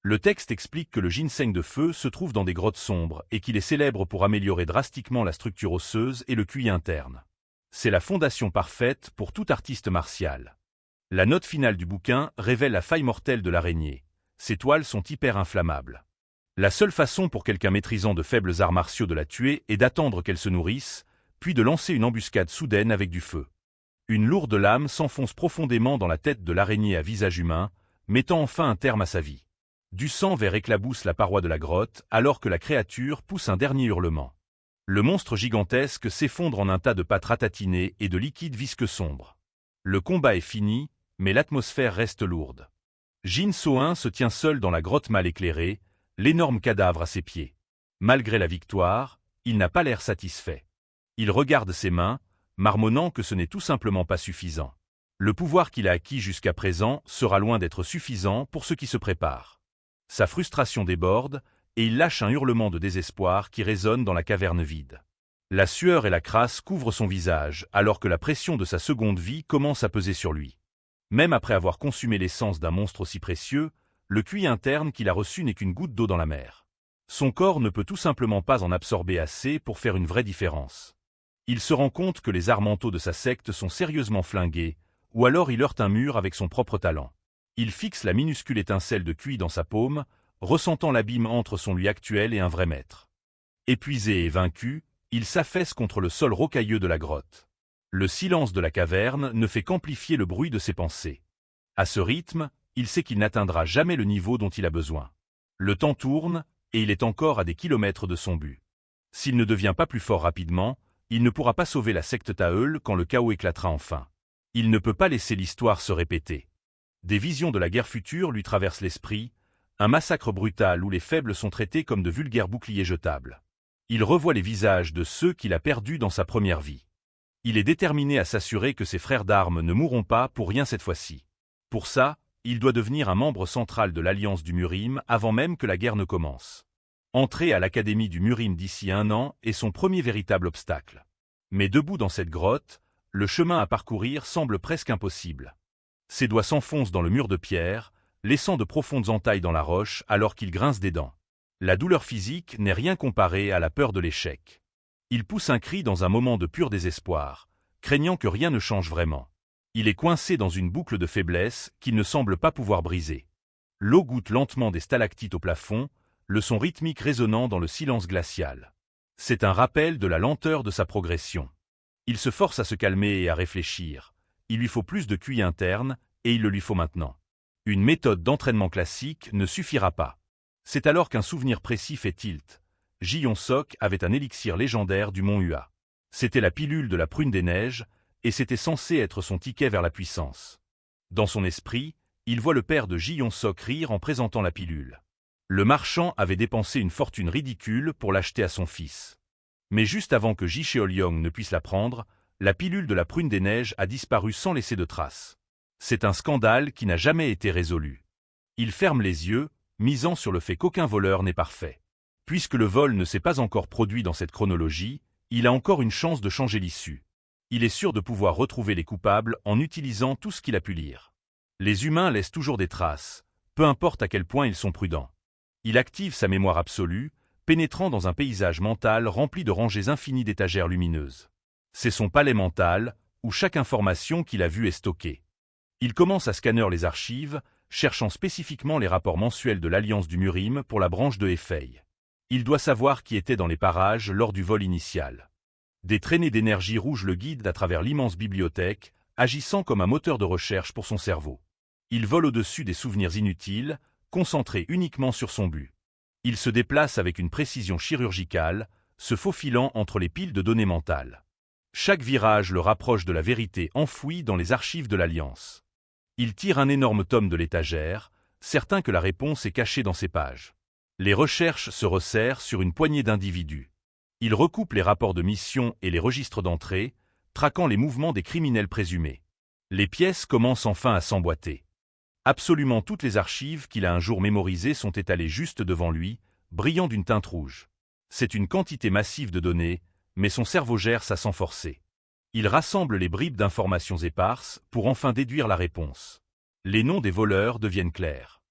Le texte explique que le ginseng de feu se trouve dans des grottes sombres et qu'il est célèbre pour améliorer drastiquement la structure osseuse et le QI interne. C'est la fondation parfaite pour tout artiste martial. La note finale du bouquin révèle la faille mortelle de l'araignée. Ses toiles sont hyper inflammables. La seule façon pour quelqu'un maîtrisant de faibles arts martiaux de la tuer est d'attendre qu'elle se nourrisse, puis de lancer une embuscade soudaine avec du feu. Une lourde lame s'enfonce profondément dans la tête de l'araignée à visage humain, mettant enfin un terme à sa vie. Du sang vert éclabousse la paroi de la grotte alors que la créature pousse un dernier hurlement. Le monstre gigantesque s'effondre en un tas de pâtes ratatinées et de liquide visqueux sombre. Le combat est fini, mais l'atmosphère reste lourde. Jin So-in se tient seul dans la grotte mal éclairée, l'énorme cadavre à ses pieds. Malgré la victoire, il n'a pas l'air satisfait. Il regarde ses mains, marmonnant que ce n'est tout simplement pas suffisant. Le pouvoir qu'il a acquis jusqu'à présent sera loin d'être suffisant pour ce qui se prépare. Sa frustration déborde, et il lâche un hurlement de désespoir qui résonne dans la caverne vide. La sueur et la crasse couvrent son visage, alors que la pression de sa seconde vie commence à peser sur lui. Même après avoir consumé l'essence d'un monstre aussi précieux, le QI interne qu'il a reçu n'est qu'une goutte d'eau dans la mer. Son corps ne peut tout simplement pas en absorber assez pour faire une vraie différence. Il se rend compte que les arts mentaux de sa secte sont sérieusement flingués, ou alors il heurte un mur avec son propre talent. Il fixe la minuscule étincelle de QI dans sa paume, ressentant l'abîme entre son lui actuel et un vrai maître. Épuisé et vaincu, il s'affaisse contre le sol rocailleux de la grotte. Le silence de la caverne ne fait qu'amplifier le bruit de ses pensées. À ce rythme, il sait qu'il n'atteindra jamais le niveau dont il a besoin. Le temps tourne, et il est encore à des kilomètres de son but. S'il ne devient pas plus fort rapidement, il ne pourra pas sauver la secte Taeul quand le chaos éclatera enfin. Il ne peut pas laisser l'histoire se répéter. Des visions de la guerre future lui traversent l'esprit, un massacre brutal où les faibles sont traités comme de vulgaires boucliers jetables. Il revoit les visages de ceux qu'il a perdus dans sa première vie. Il est déterminé à s'assurer que ses frères d'armes ne mourront pas pour rien cette fois-ci. Pour ça, il doit devenir un membre central de l'Alliance du Murim avant même que la guerre ne commence. Entrer à l'Académie du Murim d'ici 1 an est son premier véritable obstacle. Mais debout dans cette grotte, le chemin à parcourir semble presque impossible. Ses doigts s'enfoncent dans le mur de pierre, laissant de profondes entailles dans la roche alors qu'il grince des dents. La douleur physique n'est rien comparée à la peur de l'échec. Il pousse un cri dans un moment de pur désespoir, craignant que rien ne change vraiment. Il est coincé dans une boucle de faiblesse qu'il ne semble pas pouvoir briser. L'eau goutte lentement des stalactites au plafond, le son rythmique résonnant dans le silence glacial. C'est un rappel de la lenteur de sa progression. Il se force à se calmer et à réfléchir. Il lui faut plus de QI interne, et il le lui faut maintenant. Une méthode d'entraînement classique ne suffira pas. C'est alors qu'un souvenir précis fait tilt. Ji-Yon-Sok avait un élixir légendaire du mont Hua. C'était la pilule de la prune des neiges, et c'était censé être son ticket vers la puissance. Dans son esprit, il voit le père de Ji-Yon-Sok rire en présentant la pilule. Le marchand avait dépensé une fortune ridicule pour l'acheter à son fils. Mais juste avant que Ji Cheolyong ne puisse la prendre, la pilule de la prune des neiges a disparu sans laisser de traces. C'est un scandale qui n'a jamais été résolu. Il ferme les yeux, misant sur le fait qu'aucun voleur n'est parfait. Puisque le vol ne s'est pas encore produit dans cette chronologie, il a encore une chance de changer l'issue. Il est sûr de pouvoir retrouver les coupables en utilisant tout ce qu'il a pu lire. Les humains laissent toujours des traces, peu importe à quel point ils sont prudents. Il active sa mémoire absolue, pénétrant dans un paysage mental rempli de rangées infinies d'étagères lumineuses. C'est son palais mental, où chaque information qu'il a vue est stockée. Il commence à scanner les archives, cherchant spécifiquement les rapports mensuels de l'Alliance du Murim pour la branche de Hefei. Il doit savoir qui était dans les parages lors du vol initial. Des traînées d'énergie rouge le guident à travers l'immense bibliothèque, agissant comme un moteur de recherche pour son cerveau. Il vole au-dessus des souvenirs inutiles, concentré uniquement sur son but. Il se déplace avec une précision chirurgicale, se faufilant entre les piles de données mentales. Chaque virage le rapproche de la vérité enfouie dans les archives de l'Alliance. Il tire un énorme tome de l'étagère, certain que la réponse est cachée dans ces pages. Les recherches se resserrent sur une poignée d'individus. Il recoupe les rapports de mission et les registres d'entrée, traquant les mouvements des criminels présumés. Les pièces commencent enfin à s'emboîter. Absolument toutes les archives qu'il a un jour mémorisées sont étalées juste devant lui, brillant d'une teinte rouge. C'est une quantité massive de données, mais son cerveau gère ça sans forcer. Il rassemble les bribes d'informations éparses pour enfin déduire la réponse. Les noms des voleurs deviennent clairs.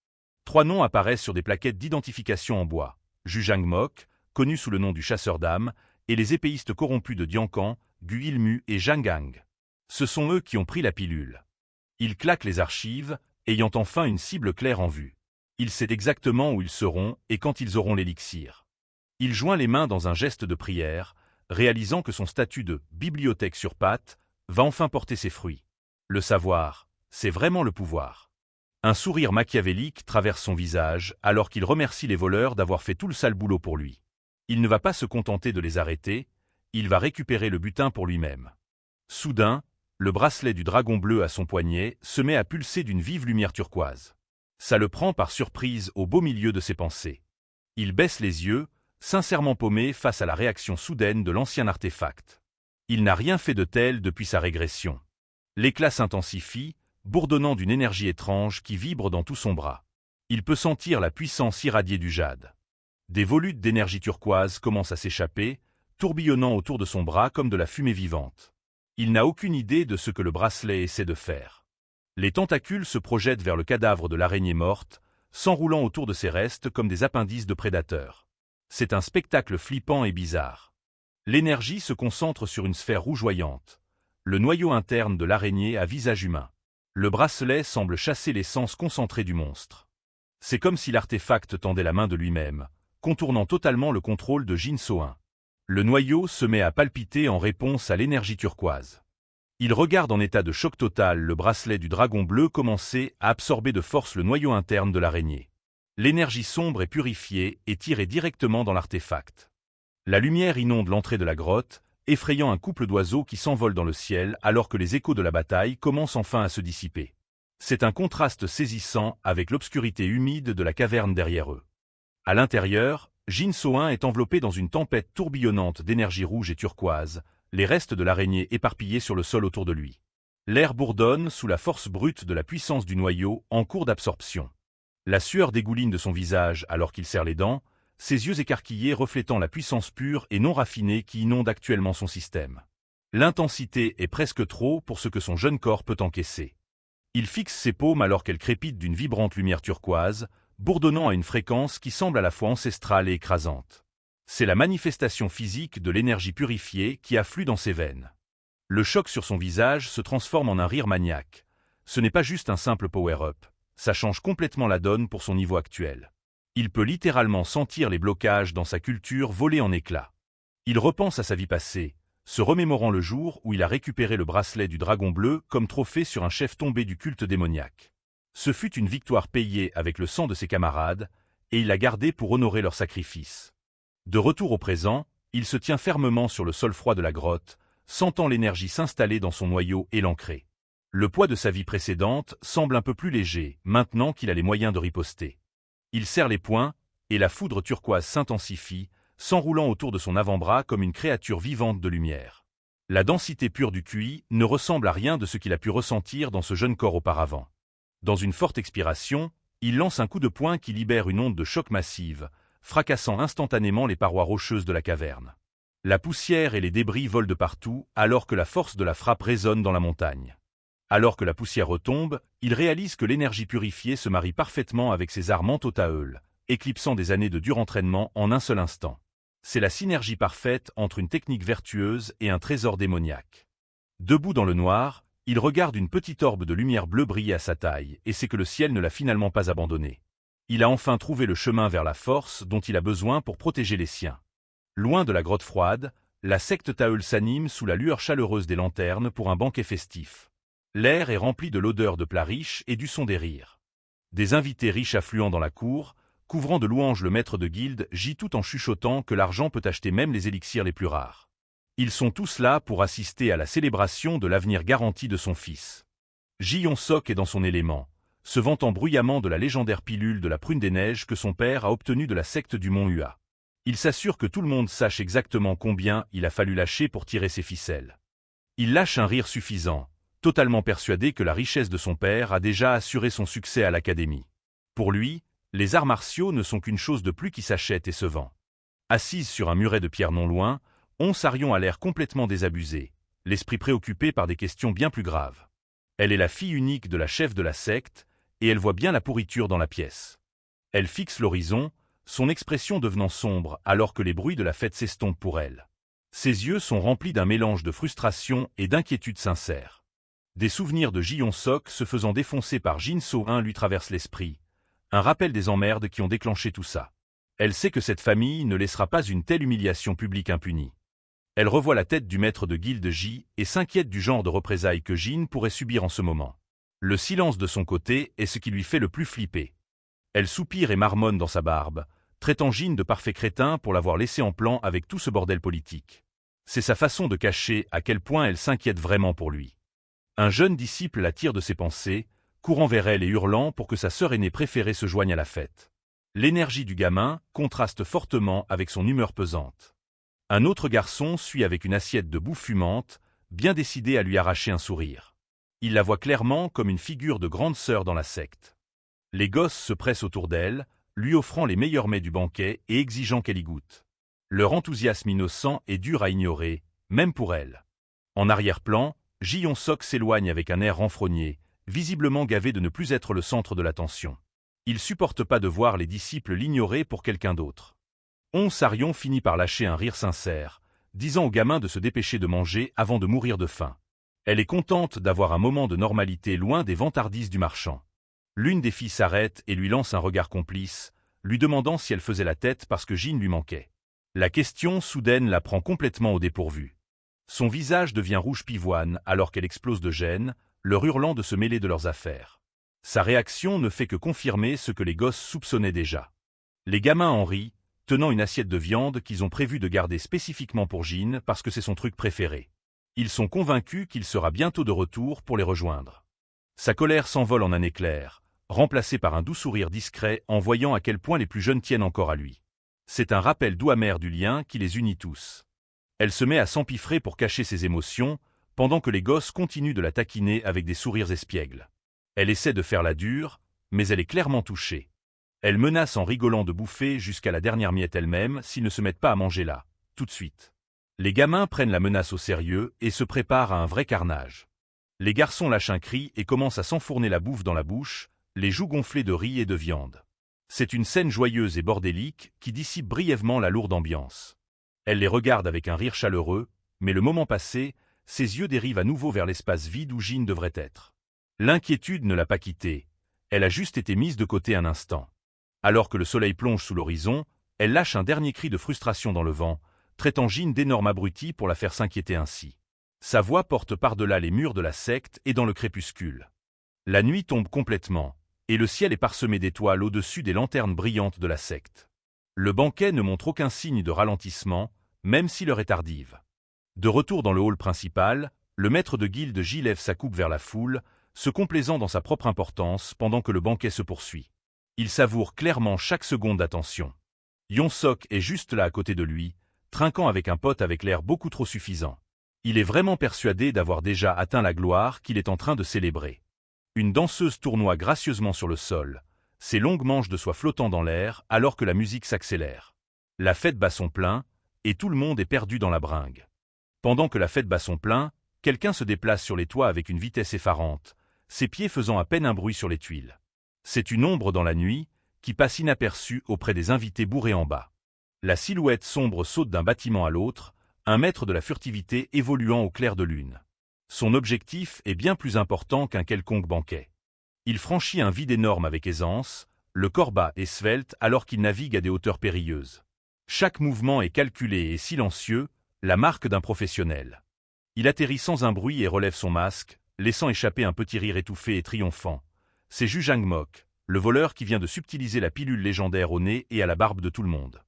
3 noms apparaissent sur des plaquettes d'identification en bois. Jujang Mok, connu sous le nom du chasseur d'âmes, et les épéistes corrompus de Diancan, Gu Ilmu et Zhang Gang. Ce sont eux qui ont pris la pilule. Il claque les archives, ayant enfin une cible claire en vue. Il sait exactement où ils seront et quand ils auront l'élixir. Il joint les mains dans un geste de prière, réalisant que son statut de « bibliothèque sur pattes » va enfin porter ses fruits. Le savoir, c'est vraiment le pouvoir. Un sourire machiavélique traverse son visage alors qu'il remercie les voleurs d'avoir fait tout le sale boulot pour lui. Il ne va pas se contenter de les arrêter, il va récupérer le butin pour lui-même. Soudain, le bracelet du dragon bleu à son poignet se met à pulser d'une vive lumière turquoise. Ça le prend par surprise au beau milieu de ses pensées. Il baisse les yeux, sincèrement paumé face à la réaction soudaine de l'ancien artefact. Il n'a rien fait de tel depuis sa régression. L'éclat s'intensifie, bourdonnant d'une énergie étrange qui vibre dans tout son bras. Il peut sentir la puissance irradiée du jade. Des volutes d'énergie turquoise commencent à s'échapper, tourbillonnant autour de son bras comme de la fumée vivante. Il n'a aucune idée de ce que le bracelet essaie de faire. Les tentacules se projettent vers le cadavre de l'araignée morte, s'enroulant autour de ses restes comme des appendices de prédateurs. C'est un spectacle flippant et bizarre. L'énergie se concentre sur une sphère rougeoyante, le noyau interne de l'araignée à visage humain. Le bracelet semble chasser l'essence concentrée du monstre. C'est comme si l'artefact tendait la main de lui-même, contournant totalement le contrôle de Jin So-1. Le noyau se met à palpiter en réponse à l'énergie turquoise. Il regarde en état de choc total le bracelet du dragon bleu commencer à absorber de force le noyau interne de l'araignée. L'énergie sombre est purifiée et tirée directement dans l'artefact. La lumière inonde l'entrée de la grotte, effrayant un couple d'oiseaux qui s'envolent dans le ciel alors que les échos de la bataille commencent enfin à se dissiper. C'est un contraste saisissant avec l'obscurité humide de la caverne derrière eux. À l'intérieur, Jin So-1 est enveloppé dans une tempête tourbillonnante d'énergie rouge et turquoise, les restes de l'araignée éparpillés sur le sol autour de lui. L'air bourdonne sous la force brute de la puissance du noyau en cours d'absorption. La sueur dégouline de son visage alors qu'il serre les dents, ses yeux écarquillés reflétant la puissance pure et non raffinée qui inonde actuellement son système. L'intensité est presque trop pour ce que son jeune corps peut encaisser. Il fixe ses paumes alors qu'elles crépitent d'une vibrante lumière turquoise, bourdonnant à une fréquence qui semble à la fois ancestrale et écrasante. C'est la manifestation physique de l'énergie purifiée qui afflue dans ses veines. Le choc sur son visage se transforme en un rire maniaque. Ce n'est pas juste un simple power-up, ça change complètement la donne pour son niveau actuel. Il peut littéralement sentir les blocages dans sa culture voler en éclats. Il repense à sa vie passée, se remémorant le jour où il a récupéré le bracelet du dragon bleu comme trophée sur un chef tombé du culte démoniaque. Ce fut une victoire payée avec le sang de ses camarades, et il l'a gardé pour honorer leur sacrifice. De retour au présent, il se tient fermement sur le sol froid de la grotte, sentant l'énergie s'installer dans son noyau et l'ancrer. Le poids de sa vie précédente semble un peu plus léger, maintenant qu'il a les moyens de riposter. Il serre les poings, et la foudre turquoise s'intensifie, s'enroulant autour de son avant-bras comme une créature vivante de lumière. La densité pure du QI ne ressemble à rien de ce qu'il a pu ressentir dans ce jeune corps auparavant. Dans une forte expiration, il lance un coup de poing qui libère une onde de choc massive, fracassant instantanément les parois rocheuses de la caverne. La poussière et les débris volent de partout alors que la force de la frappe résonne dans la montagne. Alors que la poussière retombe, il réalise que l'énergie purifiée se marie parfaitement avec ses arts mentaux Taeul, éclipsant des années de dur entraînement en un seul instant. C'est la synergie parfaite entre une technique vertueuse et un trésor démoniaque. Debout dans le noir, il regarde une petite orbe de lumière bleue briller à sa taille et sait que le ciel ne l'a finalement pas abandonné. Il a enfin trouvé le chemin vers la force dont il a besoin pour protéger les siens. Loin de la grotte froide, la secte Taeul s'anime sous la lueur chaleureuse des lanternes pour un banquet festif. L'air est rempli de l'odeur de plats riches et du son des rires. Des invités riches affluent dans la cour, couvrant de louanges le maître de guilde gît tout en chuchotant que l'argent peut acheter même les élixirs les plus rares. Ils sont tous là pour assister à la célébration de l'avenir garanti de son fils. Ji-Yong-sok est dans son élément, se vantant bruyamment de la légendaire pilule de la prune des neiges que son père a obtenue de la secte du Mont Hua. Il s'assure que tout le monde sache exactement combien il a fallu lâcher pour tirer ses ficelles. Il lâche un rire suffisant, totalement persuadé que la richesse de son père a déjà assuré son succès à l'académie. Pour lui, les arts martiaux ne sont qu'une chose de plus qui s'achète et se vend. Assise sur un muret de pierre non loin, On-Sarion a l'air complètement désabusé, l'esprit préoccupé par des questions bien plus graves. Elle est la fille unique de la chef de la secte, et elle voit bien la pourriture dans la pièce. Elle fixe l'horizon, son expression devenant sombre alors que les bruits de la fête s'estompent pour elle. Ses yeux sont remplis d'un mélange de frustration et d'inquiétude sincère. Des souvenirs de Ji-Yong-sok se faisant défoncer par Jin So-in lui traversent l'esprit, un rappel des emmerdes qui ont déclenché tout ça. Elle sait que cette famille ne laissera pas une telle humiliation publique impunie. Elle revoit la tête du maître de guilde J et s'inquiète du genre de représailles que Jin pourrait subir en ce moment. Le silence de son côté est ce qui lui fait le plus flipper. Elle soupire et marmonne dans sa barbe, traitant Jin de parfait crétin pour l'avoir laissé en plan avec tout ce bordel politique. C'est sa façon de cacher à quel point elle s'inquiète vraiment pour lui. Un jeune disciple la tire de ses pensées, courant vers elle et hurlant pour que sa sœur aînée préférée se joigne à la fête. L'énergie du gamin contraste fortement avec son humeur pesante. Un autre garçon suit avec une assiette de bouffe fumante, bien décidé à lui arracher un sourire. Il la voit clairement comme une figure de grande sœur dans la secte. Les gosses se pressent autour d'elle, lui offrant les meilleurs mets du banquet et exigeant qu'elle y goûte. Leur enthousiasme innocent est dur à ignorer, même pour elle. En arrière-plan, Ji-Yong-sok s'éloigne avec un air renfrogné, visiblement gavé de ne plus être le centre de l'attention. Il supporte pas de voir les disciples l'ignorer pour quelqu'un d'autre. On-Sarion finit par lâcher un rire sincère, disant au gamin de se dépêcher de manger avant de mourir de faim. Elle est contente d'avoir un moment de normalité loin des vantardises du marchand. L'une des filles s'arrête et lui lance un regard complice, lui demandant si elle faisait la tête parce que Jin lui manquait. La question soudaine la prend complètement au dépourvu. Son visage devient rouge pivoine alors qu'elle explose de gêne, leur hurlant de se mêler de leurs affaires. Sa réaction ne fait que confirmer ce que les gosses soupçonnaient déjà. Les gamins en rient, tenant une assiette de viande qu'ils ont prévu de garder spécifiquement pour Jin parce que c'est son truc préféré. Ils sont convaincus qu'il sera bientôt de retour pour les rejoindre. Sa colère s'envole en un éclair, remplacé par un doux sourire discret en voyant à quel point les plus jeunes tiennent encore à lui. C'est un rappel doux amer du lien qui les unit tous. Elle se met à s'empiffrer pour cacher ses émotions, pendant que les gosses continuent de la taquiner avec des sourires espiègles. Elle essaie de faire la dure, mais elle est clairement touchée. Elle menace en rigolant de bouffer jusqu'à la dernière miette elle-même s'ils ne se mettent pas à manger là, tout de suite. Les gamins prennent la menace au sérieux et se préparent à un vrai carnage. Les garçons lâchent un cri et commencent à s'enfourner la bouffe dans la bouche, les joues gonflées de riz et de viande. C'est une scène joyeuse et bordélique qui dissipe brièvement la lourde ambiance. Elle les regarde avec un rire chaleureux, mais le moment passé, ses yeux dérivent à nouveau vers l'espace vide où Jin devrait être. L'inquiétude ne l'a pas quittée, elle a juste été mise de côté un instant. Alors que le soleil plonge sous l'horizon, elle lâche un dernier cri de frustration dans le vent, traitant Jin d'énorme abruti pour la faire s'inquiéter ainsi. Sa voix porte par-delà les murs de la secte et dans le crépuscule. La nuit tombe complètement, et le ciel est parsemé d'étoiles au-dessus des lanternes brillantes de la secte. Le banquet ne montre aucun signe de ralentissement, même si l'heure est tardive. De retour dans le hall principal, le maître de guilde J lève sa coupe vers la foule, se complaisant dans sa propre importance pendant que le banquet se poursuit. Il savoure clairement chaque seconde d'attention. Yong-sok est juste là à côté de lui, trinquant avec un pote avec l'air beaucoup trop suffisant. Il est vraiment persuadé d'avoir déjà atteint la gloire qu'il est en train de célébrer. Une danseuse tournoie gracieusement sur le sol, ses longues manches de soie flottant dans l'air alors que la musique s'accélère. La fête bat son plein, et tout le monde est perdu dans la bringue. Pendant que la fête bat son plein, quelqu'un se déplace sur les toits avec une vitesse effarante, ses pieds faisant à peine un bruit sur les tuiles. C'est une ombre dans la nuit, qui passe inaperçue auprès des invités bourrés en bas. La silhouette sombre saute d'un bâtiment à l'autre, un maître de la furtivité évoluant au clair de lune. Son objectif est bien plus important qu'un quelconque banquet. Il franchit un vide énorme avec aisance, le corps bas et svelte alors qu'il navigue à des hauteurs périlleuses. Chaque mouvement est calculé et silencieux, la marque d'un professionnel. Il atterrit sans un bruit et relève son masque, laissant échapper un petit rire étouffé et triomphant. C'est Ju Jang-mok, le voleur qui vient de subtiliser la pilule légendaire au nez et à la barbe de tout le monde.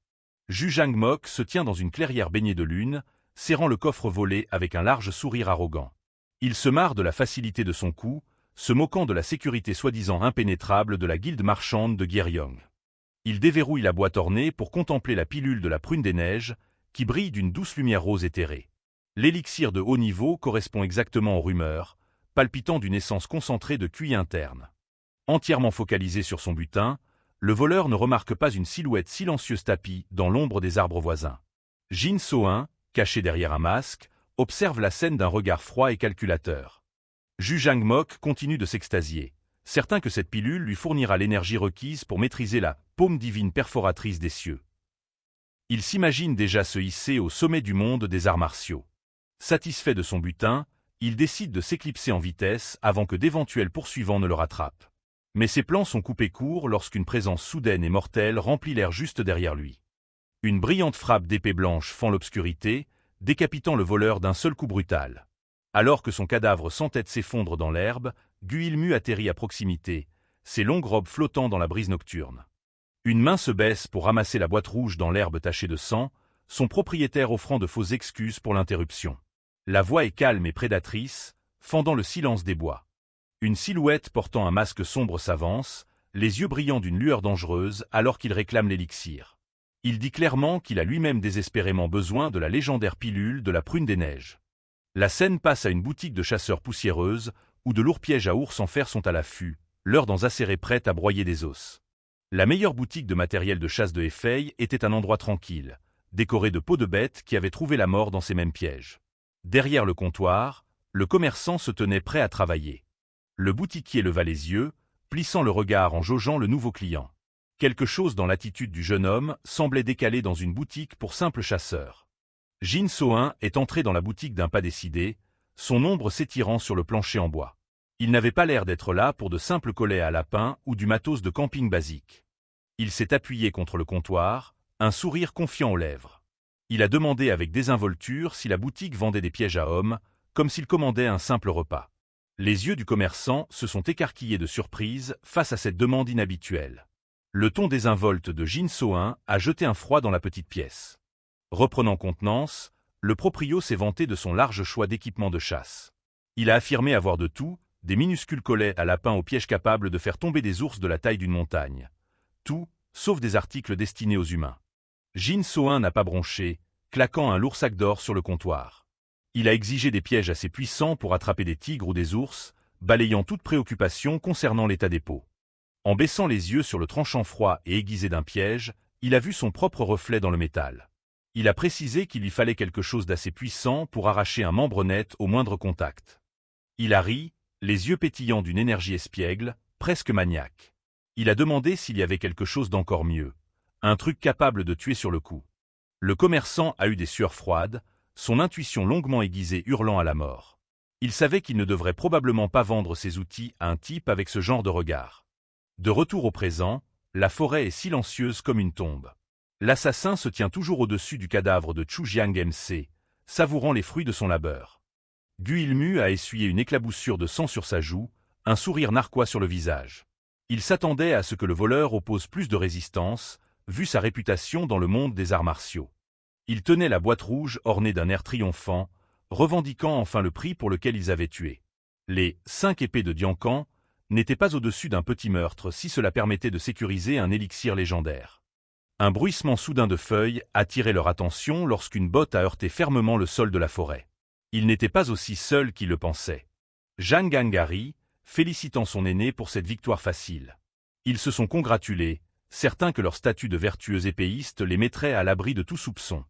Ju Jang-mok se tient dans une clairière baignée de lune, serrant le coffre volé avec un large sourire arrogant. Il se marre de la facilité de son coup, se moquant de la sécurité soi-disant impénétrable de la guilde marchande de Gyeryong. Il déverrouille la boîte ornée pour contempler la pilule de la prune des neiges, qui brille d'une douce lumière rose éthérée. L'élixir de haut niveau correspond exactement aux rumeurs, palpitant d'une essence concentrée de QI interne. Entièrement focalisé sur son butin, le voleur ne remarque pas une silhouette silencieuse tapie dans l'ombre des arbres voisins. Jin So-in, caché derrière un masque, observe la scène d'un regard froid et calculateur. Ju Jang-mok continue de s'extasier, certain que cette pilule lui fournira l'énergie requise pour maîtriser la paume divine perforatrice des cieux. Il s'imagine déjà se hisser au sommet du monde des arts martiaux. Satisfait de son butin, il décide de s'éclipser en vitesse avant que d'éventuels poursuivants ne le rattrapent. Mais ses plans sont coupés court lorsqu'une présence soudaine et mortelle remplit l'air juste derrière lui. Une brillante frappe d'épée blanche fend l'obscurité, décapitant le voleur d'un seul coup brutal. Alors que son cadavre s'entête s'effondre dans l'herbe, Gu Ilmu atterrit à proximité, ses longues robes flottant dans la brise nocturne. Une main se baisse pour ramasser la boîte rouge dans l'herbe tachée de sang, son propriétaire offrant de fausses excuses pour l'interruption. La voix est calme et prédatrice, fendant le silence des bois. Une silhouette portant un masque sombre s'avance, les yeux brillant d'une lueur dangereuse alors qu'il réclame l'élixir. Il dit clairement qu'il a lui-même désespérément besoin de la légendaire pilule de la prune des neiges. La scène passe à une boutique de chasseurs poussiéreuse, où de lourds pièges à ours en fer sont à l'affût, leurs dents acérées prêtes à broyer des os. La meilleure boutique de matériel de chasse de Hefei était un endroit tranquille, décoré de peaux de bêtes qui avaient trouvé la mort dans ces mêmes pièges. Derrière le comptoir, le commerçant se tenait prêt à travailler. Le boutiquier leva les yeux, plissant le regard en jaugeant le nouveau client. Quelque chose dans l'attitude du jeune homme semblait décalé dans une boutique pour simples chasseurs. Jin So-in est entré dans la boutique d'un pas décidé, son ombre s'étirant sur le plancher en bois. Il n'avait pas l'air d'être là pour de simples collets à lapin ou du matos de camping basique. Il s'est appuyé contre le comptoir, un sourire confiant aux lèvres. Il a demandé avec désinvolture si la boutique vendait des pièges à hommes, comme s'il commandait un simple repas. Les yeux du commerçant se sont écarquillés de surprise face à cette demande inhabituelle. Le ton désinvolte de Jin So-in a jeté un froid dans la petite pièce. Reprenant contenance, le proprio s'est vanté de son large choix d'équipements de chasse. Il a affirmé avoir de tout, des minuscules collets à lapins aux pièges capables de faire tomber des ours de la taille d'une montagne. Tout, sauf des articles destinés aux humains. Jin So-in n'a pas bronché, claquant un lourd sac d'or sur le comptoir. Il a exigé des pièges assez puissants pour attraper des tigres ou des ours, balayant toute préoccupation concernant l'état des peaux. En baissant les yeux sur le tranchant froid et aiguisé d'un piège, il a vu son propre reflet dans le métal. Il a précisé qu'il lui fallait quelque chose d'assez puissant pour arracher un membre net au moindre contact. Il a ri, les yeux pétillants d'une énergie espiègle, presque maniaque. Il a demandé s'il y avait quelque chose d'encore mieux, un truc capable de tuer sur le coup. Le commerçant a eu des sueurs froides, son intuition longuement aiguisée hurlant à la mort. Il savait qu'il ne devrait probablement pas vendre ses outils à un type avec ce genre de regard. De retour au présent, la forêt est silencieuse comme une tombe. L'assassin se tient toujours au-dessus du cadavre de Chu Jiang MC, savourant les fruits de son labeur. Gu Ilmu a essuyé une éclaboussure de sang sur sa joue, un sourire narquois sur le visage. Il s'attendait à ce que le voleur oppose plus de résistance, vu sa réputation dans le monde des arts martiaux. Il tenait la boîte rouge ornée d'un air triomphant, revendiquant enfin le prix pour lequel ils avaient tué. Les 5 épées de Diancan n'étaient pas au-dessus d'un petit meurtre si cela permettait de sécuriser un élixir légendaire. Un bruissement soudain de feuilles attirait leur attention lorsqu'une botte a heurté fermement le sol de la forêt. Il n'était pas aussi seul qu'il le pensait. Zhang Gangari, félicitant son aîné pour cette victoire facile. Ils se sont congratulés, certains que leur statut de vertueux épéiste les mettrait à l'abri de tout soupçon.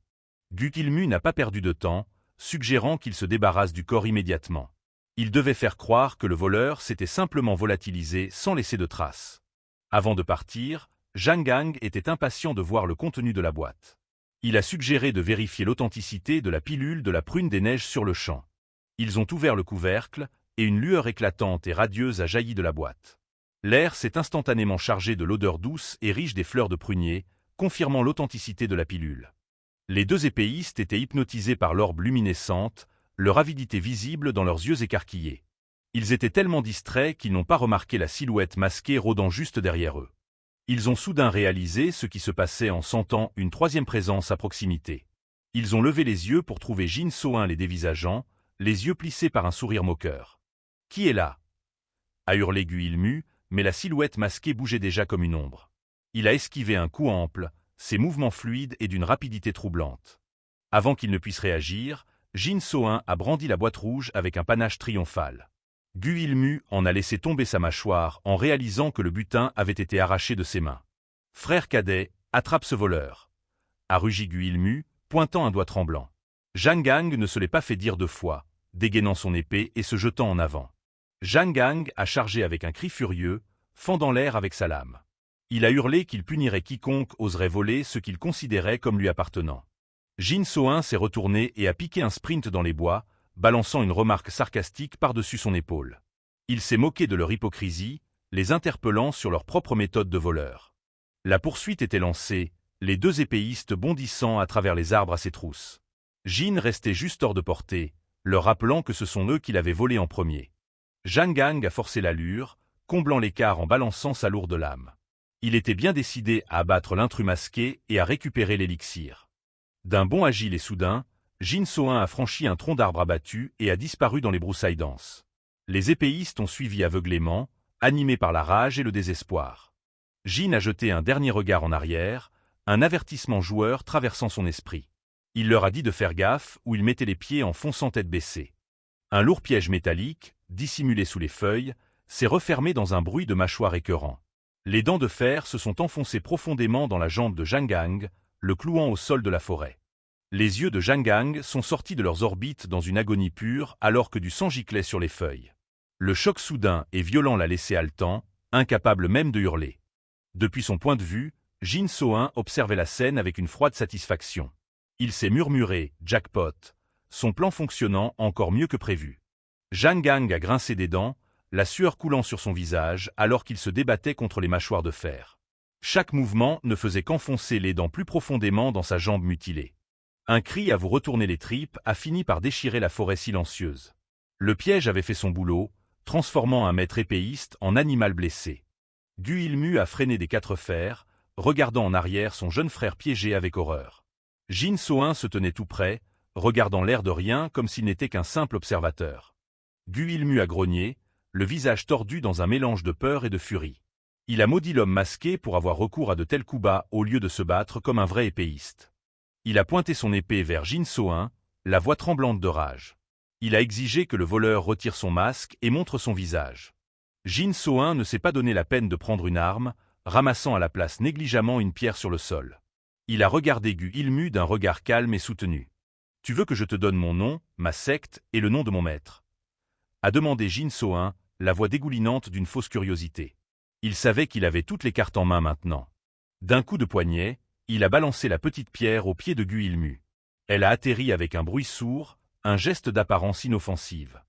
Gu Ilmu n'a pas perdu de temps, suggérant qu'il se débarrasse du corps immédiatement. Il devait faire croire que le voleur s'était simplement volatilisé sans laisser de traces. Avant de partir, Zhang Gang était impatient de voir le contenu de la boîte. Il a suggéré de vérifier l'authenticité de la pilule de la prune des neiges sur le champ. Ils ont ouvert le couvercle, et une lueur éclatante et radieuse a jailli de la boîte. L'air s'est instantanément chargé de l'odeur douce et riche des fleurs de prunier, confirmant l'authenticité de la pilule. Les deux épéistes étaient hypnotisés par l'orbe luminescente, leur avidité visible dans leurs yeux écarquillés. Ils étaient tellement distraits qu'ils n'ont pas remarqué la silhouette masquée rôdant juste derrière eux. Ils ont soudain réalisé ce qui se passait en sentant une troisième présence à proximité. Ils ont levé les yeux pour trouver Jin So-in les dévisageant, les yeux plissés par un sourire moqueur. « Qui est là » a hurlé Gu Ilmu, mais la silhouette masquée bougeait déjà comme une ombre. Il a esquivé un coup ample, ses mouvements fluides et d'une rapidité troublante. Avant qu'il ne puisse réagir, Jin So-in a brandi la boîte rouge avec un panache triomphal. Gu Ilmu en a laissé tomber sa mâchoire en réalisant que le butin avait été arraché de ses mains. « Frère cadet, attrape ce voleur » a rugi Gu Ilmu, pointant un doigt tremblant. Zhang Gang ne se l'est pas fait dire deux fois, dégainant son épée et se jetant en avant. Zhang Gang a chargé avec un cri furieux, fendant l'air avec sa lame. Il a hurlé qu'il punirait quiconque oserait voler ce qu'il considérait comme lui appartenant. Jin So-in s'est retourné et a piqué un sprint dans les bois, balançant une remarque sarcastique par-dessus son épaule. Il s'est moqué de leur hypocrisie, les interpellant sur leur propre méthode de voleur. La poursuite était lancée, les deux épéistes bondissant à travers les arbres à ses trousses. Jin restait juste hors de portée, leur rappelant que ce sont eux qui l'avaient volé en premier. Zhang Gang a forcé l'allure, comblant l'écart en balançant sa lourde lame. Il était bien décidé à abattre l'intrus masqué et à récupérer l'élixir. D'un bond agile et soudain, Jin So-in a franchi un tronc d'arbre abattu et a disparu dans les broussailles denses. Les épéistes ont suivi aveuglément, animés par la rage et le désespoir. Jin a jeté un dernier regard en arrière, un avertissement joueur traversant son esprit. Il leur a dit de faire gaffe ou ils mettaient les pieds en fonçant tête baissée. Un lourd piège métallique, dissimulé sous les feuilles, s'est refermé dans un bruit de mâchoire écœurant. Les dents de fer se sont enfoncées profondément dans la jambe de Zhang Gang, le clouant au sol de la forêt. Les yeux de Zhang Gang sont sortis de leurs orbites dans une agonie pure alors que du sang giclait sur les feuilles. Le choc soudain et violent l'a laissé haletant, incapable même de hurler. Depuis son point de vue, Jin So-in observait la scène avec une froide satisfaction. Il s'est murmuré « jackpot », son plan fonctionnant encore mieux que prévu. Zhang Gang a grincé des dents, la sueur coulant sur son visage alors qu'il se débattait contre les mâchoires de fer. Chaque mouvement ne faisait qu'enfoncer les dents plus profondément dans sa jambe mutilée. Un cri à vous retourner les tripes a fini par déchirer la forêt silencieuse. Le piège avait fait son boulot, transformant un maître épéiste en animal blessé. Gu Ilmu a freiné des quatre fers, regardant en arrière son jeune frère piégé avec horreur. Jin So-in se tenait tout près, regardant l'air de rien comme s'il n'était qu'un simple observateur. Gu Ilmu a grogné, le visage tordu dans un mélange de peur et de furie. Il a maudit l'homme masqué pour avoir recours à de tels coups bas au lieu de se battre comme un vrai épéiste. Il a pointé son épée vers Jin So-in, la voix tremblante de rage. Il a exigé que le voleur retire son masque et montre son visage. Jin So-in ne s'est pas donné la peine de prendre une arme, ramassant à la place négligemment une pierre sur le sol. Il a regardé Gu Ilmu d'un regard calme et soutenu. « Tu veux que je te donne mon nom, ma secte et le nom de mon maître ?» a demandé Jin So-in, la voix dégoulinante d'une fausse curiosité. Il savait qu'il avait toutes les cartes en main maintenant. D'un coup de poignet, il a balancé la petite pierre au pied de Gu Ilmu. Elle a atterri avec un bruit sourd, un geste d'apparence inoffensive.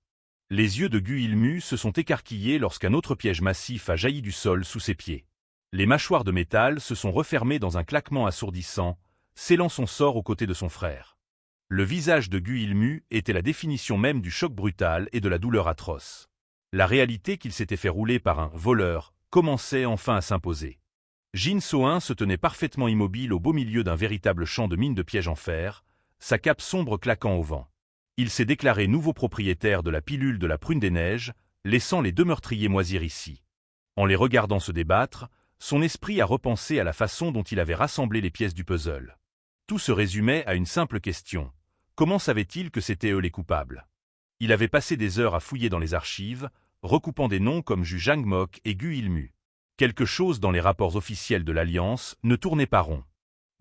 Les yeux de Gu Ilmu se sont écarquillés lorsqu'un autre piège massif a jailli du sol sous ses pieds. Les mâchoires de métal se sont refermées dans un claquement assourdissant, scellant son sort aux côtés de son frère. Le visage de Gu Ilmu était la définition même du choc brutal et de la douleur atroce. La réalité qu'il s'était fait rouler par un voleur commençait enfin à s'imposer. Jin So-in se tenait parfaitement immobile au beau milieu d'un véritable champ de mines de pièges en fer, sa cape sombre claquant au vent. Il s'est déclaré nouveau propriétaire de la pilule de la prune des neiges, laissant les deux meurtriers moisir ici. En les regardant se débattre, son esprit a repensé à la façon dont il avait rassemblé les pièces du puzzle. Tout se résumait à une simple question. Comment savait-il que c'étaient eux les coupables? Il avait passé des heures à fouiller dans les archives, recoupant des noms comme Ju Jangmok et Gu Ilmu. Quelque chose dans les rapports officiels de l'Alliance ne tournait pas rond.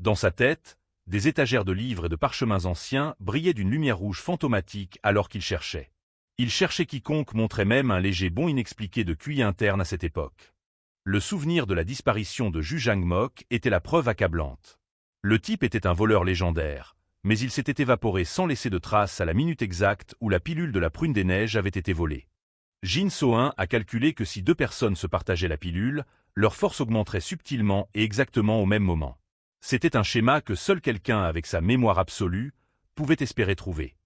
Dans sa tête, Des étagères de livres et de parchemins anciens brillaient d'une lumière rouge fantomatique alors qu'il cherchait. Il cherchait quiconque montrait même un léger bond inexpliqué de QI interne à cette époque. Le souvenir de la disparition de Zhu Zhangmok était la preuve accablante. Le type était un voleur légendaire, mais il s'était évaporé sans laisser de traces à la minute exacte où la pilule de la prune des neiges avait été volée. Jin So-un a calculé que si 2 personnes se partageaient la pilule, leur force augmenterait subtilement et exactement au même moment. C'était un schéma que seul quelqu'un avec sa mémoire absolue pouvait espérer trouver.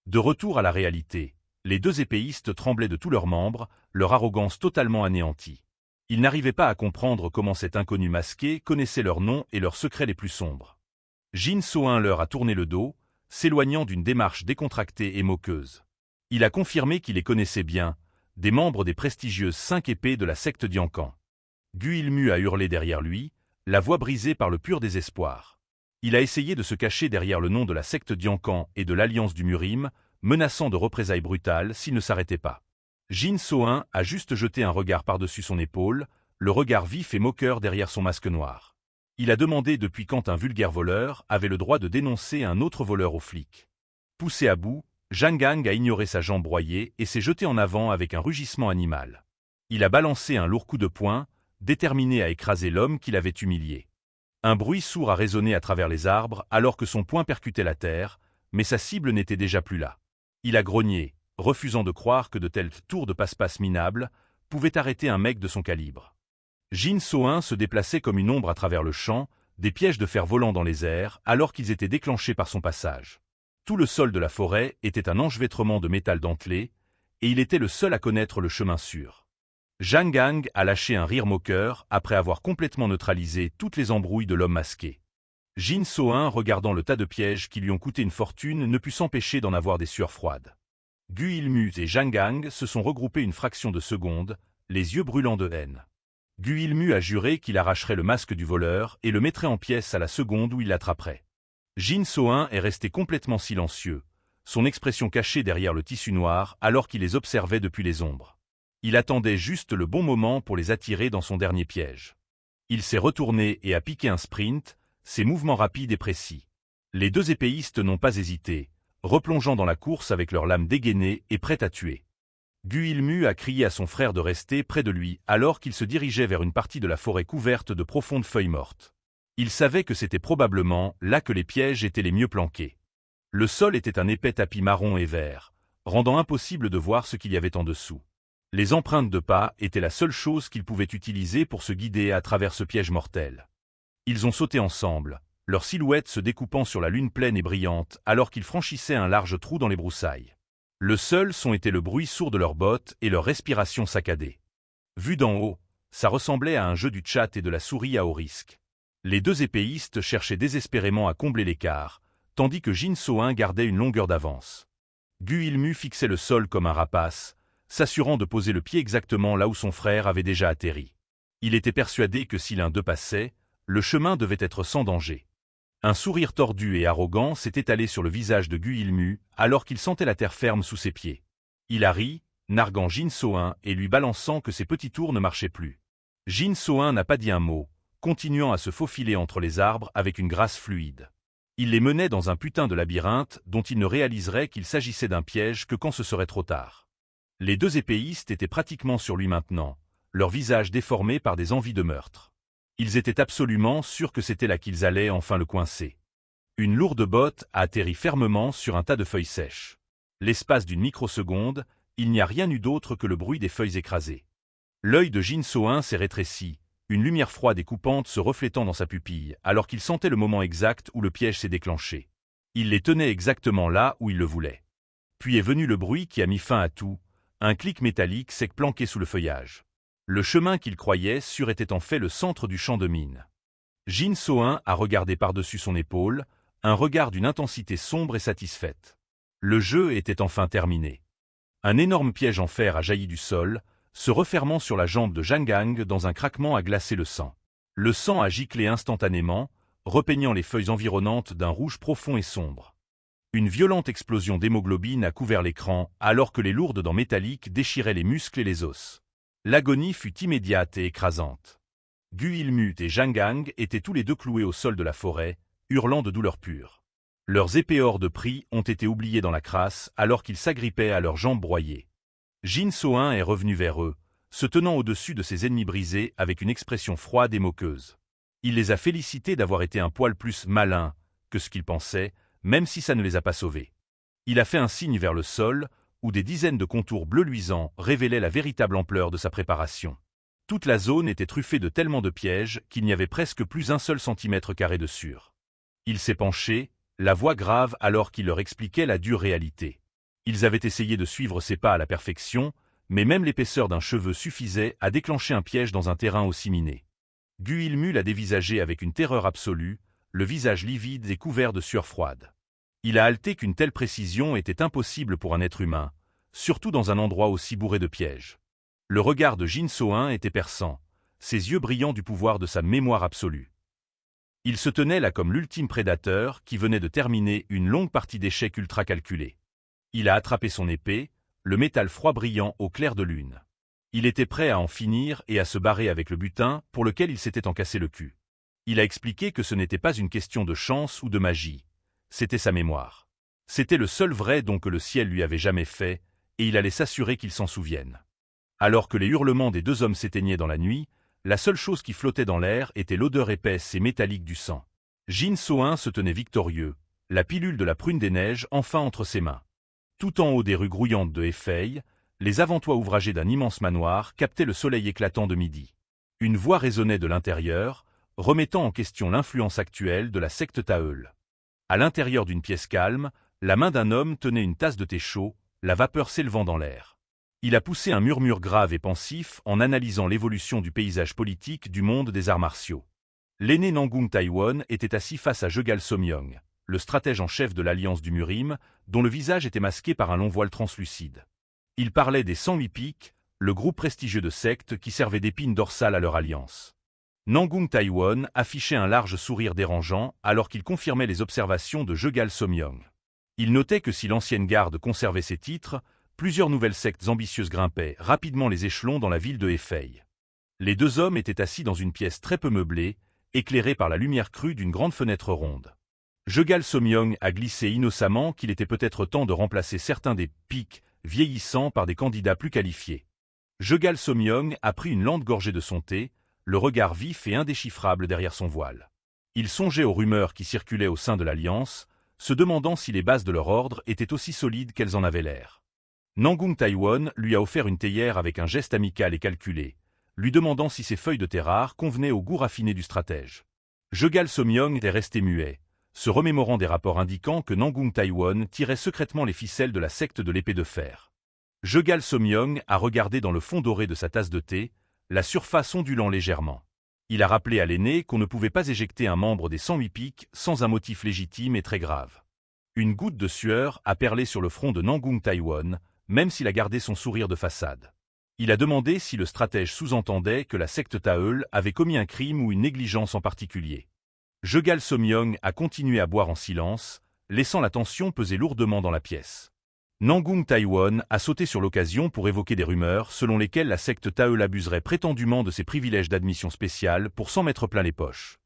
De retour à la réalité, les 2 épéistes tremblaient de tous leurs membres, leur arrogance totalement anéantie. Ils n'arrivaient pas à comprendre comment cet inconnu masqué connaissait leurs noms et leurs secrets les plus sombres. Jin So-un leur a tourné le dos, s'éloignant d'une démarche décontractée et moqueuse. Il a confirmé qu'il les connaissait bien, des membres des prestigieuses 5 épées de la secte Diancan. Gu Ilmu a hurlé derrière lui, la voix brisée par le pur désespoir. Il a essayé de se cacher derrière le nom de la secte Diancan et de l'Alliance du Murim, menaçant de représailles brutales s'il ne s'arrêtait pas. Jin So-un a juste jeté un regard par-dessus son épaule, le regard vif et moqueur derrière son masque noir. Il a demandé depuis quand un vulgaire voleur avait le droit de dénoncer un autre voleur aux flics. Poussé à bout, Zhang Gang a ignoré sa jambe broyée et s'est jeté en avant avec un rugissement animal. Il a balancé un lourd coup de poing, déterminé à écraser l'homme qui l'avait humilié. Un bruit sourd a résonné à travers les arbres alors que son poing percutait la terre, mais sa cible n'était déjà plus là. Il a grogné, refusant de croire que de tels tours de passe-passe minables pouvaient arrêter un mec de son calibre. Jin So-un se déplaçait comme une ombre à travers le champ, des pièges de fer volant dans les airs alors qu'ils étaient déclenchés par son passage. Tout le sol de la forêt était un enchevêtrement de métal dentelé, et il était le seul à connaître le chemin sûr. Zhang Gang a lâché un rire moqueur après avoir complètement neutralisé toutes les embrouilles de l'homme masqué. Jin So-un, regardant le tas de pièges qui lui ont coûté une fortune, ne put s'empêcher d'en avoir des sueurs froides. Gu Ilmu et Zhang Gang se sont regroupés une fraction de seconde, les yeux brûlants de haine. Gu Ilmu a juré qu'il arracherait le masque du voleur et le mettrait en pièces à la seconde où il l'attraperait. Jin So-un est resté complètement silencieux, son expression cachée derrière le tissu noir alors qu'il les observait depuis les ombres. Il attendait juste le bon moment pour les attirer dans son dernier piège. Il s'est retourné et a piqué un sprint, ses mouvements rapides et précis. Les 2 épéistes n'ont pas hésité, replongeant dans la course avec leurs lames dégainées et prêtes à tuer. Gu Ilmu a crié à son frère de rester près de lui alors qu'il se dirigeait vers une partie de la forêt couverte de profondes feuilles mortes. Il savait que c'était probablement là que les pièges étaient les mieux planqués. Le sol était un épais tapis marron et vert, rendant impossible de voir ce qu'il y avait en dessous. Les empreintes de pas étaient la seule chose qu'ils pouvaient utiliser pour se guider à travers ce piège mortel. Ils ont sauté ensemble, leurs silhouettes se découpant sur la lune pleine et brillante alors qu'ils franchissaient un large trou dans les broussailles. Le seul son était le bruit sourd de leurs bottes et leur respiration saccadée. Vu d'en haut, ça ressemblait à un jeu du chat et de la souris à haut risque. Les 2 épéistes cherchaient désespérément à combler l'écart, tandis que Jin So-un gardait une longueur d'avance. Gu Ilmu fixait le sol comme un rapace, s'assurant de poser le pied exactement là où son frère avait déjà atterri. Il était persuadé que si l'un d'eux passait, le chemin devait être sans danger. Un sourire tordu et arrogant s'est étalé sur le visage de Gu Ilmu alors qu'il sentait la terre ferme sous ses pieds. Il a ri, narguant Jin So-un et lui balançant que ses petits tours ne marchaient plus. Jin So-un n'a pas dit un mot, continuant à se faufiler entre les arbres avec une grâce fluide. Il les menait dans un putain de labyrinthe dont il ne réaliserait qu'il s'agissait d'un piège que quand ce serait trop tard. Les 2 épéistes étaient pratiquement sur lui maintenant, leurs visages déformés par des envies de meurtre. Ils étaient absolument sûrs que c'était là qu'ils allaient enfin le coincer. Une lourde botte a atterri fermement sur un tas de feuilles sèches. L'espace d'une microseconde, il n'y a rien eu d'autre que le bruit des feuilles écrasées. L'œil de Jin So-un s'est rétréci, une lumière froide et coupante se reflétant dans sa pupille, alors qu'il sentait le moment exact où le piège s'est déclenché. Il les tenait exactement là où il le voulait. Puis est venu le bruit qui a mis fin à tout, un clic métallique sec planqué sous le feuillage. Le chemin qu'il croyait sûr était en fait le centre du champ de mine. Jin So-un a regardé par-dessus son épaule, un regard d'une intensité sombre et satisfaite. Le jeu était enfin terminé. Un énorme piège en fer a jailli du sol, se refermant sur la jambe de Zhang Gang dans un craquement a glacé le sang. Le sang a giclé instantanément, repeignant les feuilles environnantes d'un rouge profond et sombre. Une violente explosion d'hémoglobine a couvert l'écran alors que les lourdes dents métalliques déchiraient les muscles et les os. L'agonie fut immédiate et écrasante. Gu Ilmu et Zhang Gang étaient tous les 2 cloués au sol de la forêt, hurlant de douleur pure. Leurs épées hors de prix ont été oubliées dans la crasse alors qu'ils s'agrippaient à leurs jambes broyées. Jin So-in est revenu vers eux, se tenant au-dessus de ses ennemis brisés avec une expression froide et moqueuse. Il les a félicités d'avoir été un poil plus malins que ce qu'ils pensaient, même si ça ne les a pas sauvés. Il a fait un signe vers le sol, où des dizaines de contours bleus luisants révélaient la véritable ampleur de sa préparation. Toute la zone était truffée de tellement de pièges qu'il n'y avait presque plus un seul centimètre carré de sûr. Il s'est penché, la voix grave alors qu'il leur expliquait la dure réalité. Ils avaient essayé de suivre ses pas à la perfection, mais même l'épaisseur d'un cheveu suffisait à déclencher un piège dans un terrain aussi miné. Gu Ilmu l'a dévisagé avec une terreur absolue, le visage livide et couvert de sueur froide. Il a haleté qu'une telle précision était impossible pour un être humain, surtout dans un endroit aussi bourré de pièges. Le regard de Jin So-in était perçant, ses yeux brillant du pouvoir de sa mémoire absolue. Il se tenait là comme l'ultime prédateur qui venait de terminer une longue partie d'échecs ultra calculés. Il a attrapé son épée, le métal froid brillant au clair de lune. Il était prêt à en finir et à se barrer avec le butin pour lequel il s'était encassé le cul. Il a expliqué que ce n'était pas une question de chance ou de magie, c'était sa mémoire. C'était le seul vrai don que le ciel lui avait jamais fait, et il allait s'assurer qu'il s'en souvienne. Alors que les hurlements des deux hommes s'éteignaient dans la nuit, la seule chose qui flottait dans l'air était l'odeur épaisse et métallique du sang. Jin So-in se tenait victorieux, la pilule de la prune des neiges enfin entre ses mains. Tout en haut des rues grouillantes de Hefei, les avant-toits ouvragés d'un immense manoir captaient le soleil éclatant de midi. Une voix résonnait de l'intérieur, remettant en question l'influence actuelle de la secte Taeul. À l'intérieur d'une pièce calme, la main d'un homme tenait une tasse de thé chaud, la vapeur s'élevant dans l'air. Il a poussé un murmure grave et pensif en analysant l'évolution du paysage politique du monde des arts martiaux. L'aîné Nangung Taiwan était assis face à Jegal Somyong, le stratège en chef de l'Alliance du Murim, dont le visage était masqué par un long voile translucide. Il parlait des 108 piques, le groupe prestigieux de sectes qui servait d'épine dorsale à leur alliance. Nangung Taiwan affichait un large sourire dérangeant alors qu'il confirmait les observations de Jegal Somyong. Il notait que si l'ancienne garde conservait ses titres, plusieurs nouvelles sectes ambitieuses grimpaient rapidement les échelons dans la ville de Hefei. Les deux hommes étaient assis dans une pièce très peu meublée, éclairée par la lumière crue d'une grande fenêtre ronde. Jegal Somyong a glissé innocemment qu'il était peut-être temps de remplacer certains des pics vieillissants par des candidats plus qualifiés. Jegal Somyong a pris une lente gorgée de son thé, le regard vif et indéchiffrable derrière son voile. Il songeait aux rumeurs qui circulaient au sein de l'Alliance, se demandant si les bases de leur ordre étaient aussi solides qu'elles en avaient l'air. Nangung Taiwan lui a offert une théière avec un geste amical et calculé, lui demandant si ces feuilles de thé rares convenaient au goût raffiné du stratège. Jegal Somyong est resté muet, se remémorant des rapports indiquant que Nangung Taiwan tirait secrètement les ficelles de la secte de l'épée de fer. Jegal Somyong a regardé dans le fond doré de sa tasse de thé, la surface ondulant légèrement. Il a rappelé à l'aîné qu'on ne pouvait pas éjecter un membre des 108 piques sans un motif légitime et très grave. Une goutte de sueur a perlé sur le front de Nangung Taiwan, même s'il a gardé son sourire de façade. Il a demandé si le stratège sous-entendait que la secte Taeul avait commis un crime ou une négligence en particulier. Jegal Somyong a continué à boire en silence, laissant la tension peser lourdement dans la pièce. Nangung Taiwan a sauté sur l'occasion pour évoquer des rumeurs selon lesquelles la secte Taeul abuserait prétendument de ses privilèges d'admission spéciale pour s'en mettre plein les poches.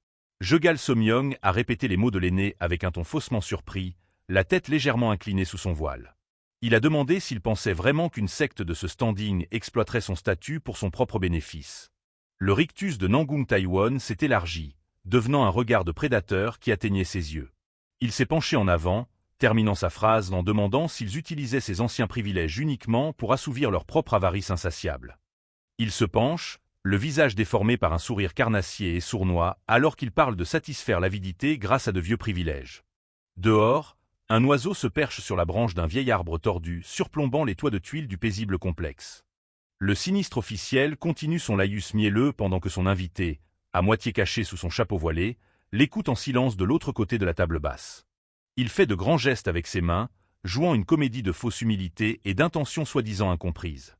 Jegal Somyong a répété les mots de l'aîné avec un ton faussement surpris, la tête légèrement inclinée sous son voile. Il a demandé s'il pensait vraiment qu'une secte de ce standing exploiterait son statut pour son propre bénéfice. Le rictus de Nangung Taiwan s'est élargi, devenant un regard de prédateur qui atteignait ses yeux. Il s'est penché en avant, terminant sa phrase en demandant s'ils utilisaient ces anciens privilèges uniquement pour assouvir leur propre avarice insatiable. Il se penche, le visage déformé par un sourire carnassier et sournois, alors qu'il parle de satisfaire l'avidité grâce à de vieux privilèges. Dehors, un oiseau se perche sur la branche d'un vieil arbre tordu, surplombant les toits de tuiles du paisible complexe. Le sinistre officiel continue son laïus mielleux pendant que son invité, à moitié caché sous son chapeau voilé, l'écoute en silence de l'autre côté de la table basse. Il fait de grands gestes avec ses mains, jouant une comédie de fausse humilité et d'intentions soi-disant incomprises.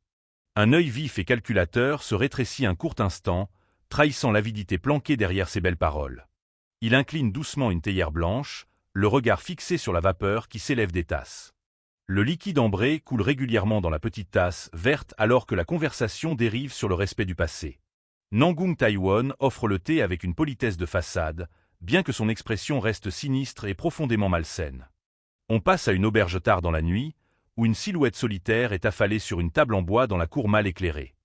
Un œil vif et calculateur se rétrécit un court instant, trahissant l'avidité planquée derrière ses belles paroles. Il incline doucement une théière blanche, le regard fixé sur la vapeur qui s'élève des tasses. Le liquide ambré coule régulièrement dans la petite tasse verte alors que la conversation dérive sur le respect du passé. Nangung Taiwan offre le thé avec une politesse de façade, bien que son expression reste sinistre et profondément malsaine. On passe à une auberge tard dans la nuit, où une silhouette solitaire est affalée sur une table en bois dans la cour mal éclairée.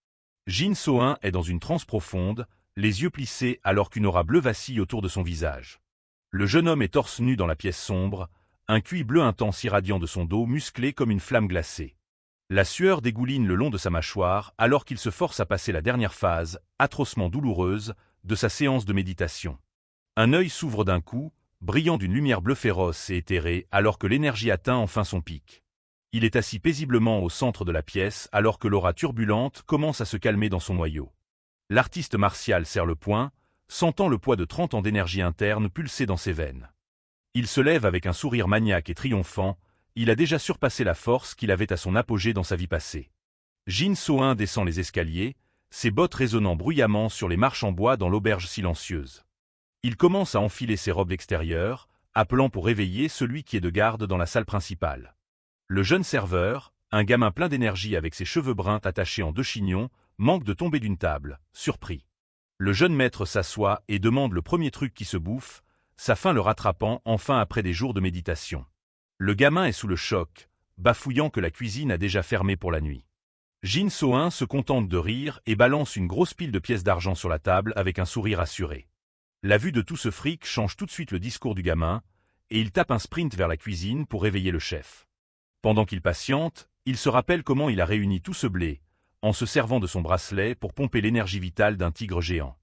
Jin So-in est dans une transe profonde, les yeux plissés alors qu'une aura bleue vacille autour de son visage. Le jeune homme est torse nu dans la pièce sombre, un cuir bleu intense irradiant de son dos musclé comme une flamme glacée. La sueur dégouline le long de sa mâchoire alors qu'il se force à passer la dernière phase, atrocement douloureuse, de sa séance de méditation. Un œil s'ouvre d'un coup, brillant d'une lumière bleue féroce et éthérée alors que l'énergie atteint enfin son pic. Il est assis paisiblement au centre de la pièce alors que l'aura turbulente commence à se calmer dans son noyau. L'artiste martial serre le poing, sentant le poids de 30 ans d'énergie interne pulser dans ses veines. Il se lève avec un sourire maniaque et triomphant, il a déjà surpassé la force qu'il avait à son apogée dans sa vie passée. Jin So-in descend les escaliers, ses bottes résonnant bruyamment sur les marches en bois dans l'auberge silencieuse. Il commence à enfiler ses robes extérieures, appelant pour réveiller celui qui est de garde dans la salle principale. Le jeune serveur, un gamin plein d'énergie avec ses cheveux bruns attachés en 2 chignons, manque de tomber d'une table, surpris. Le jeune maître s'assoit et demande le premier truc qui se bouffe, sa faim le rattrapant enfin après des jours de méditation. Le gamin est sous le choc, bafouillant que la cuisine a déjà fermé pour la nuit. Jin So-in se contente de rire et balance une grosse pile de pièces d'argent sur la table avec un sourire assuré. La vue de tout ce fric change tout de suite le discours du gamin, et il tape un sprint vers la cuisine pour réveiller le chef. Pendant qu'il patiente, il se rappelle comment il a réuni tout ce blé, en se servant de son bracelet pour pomper l'énergie vitale d'un tigre géant.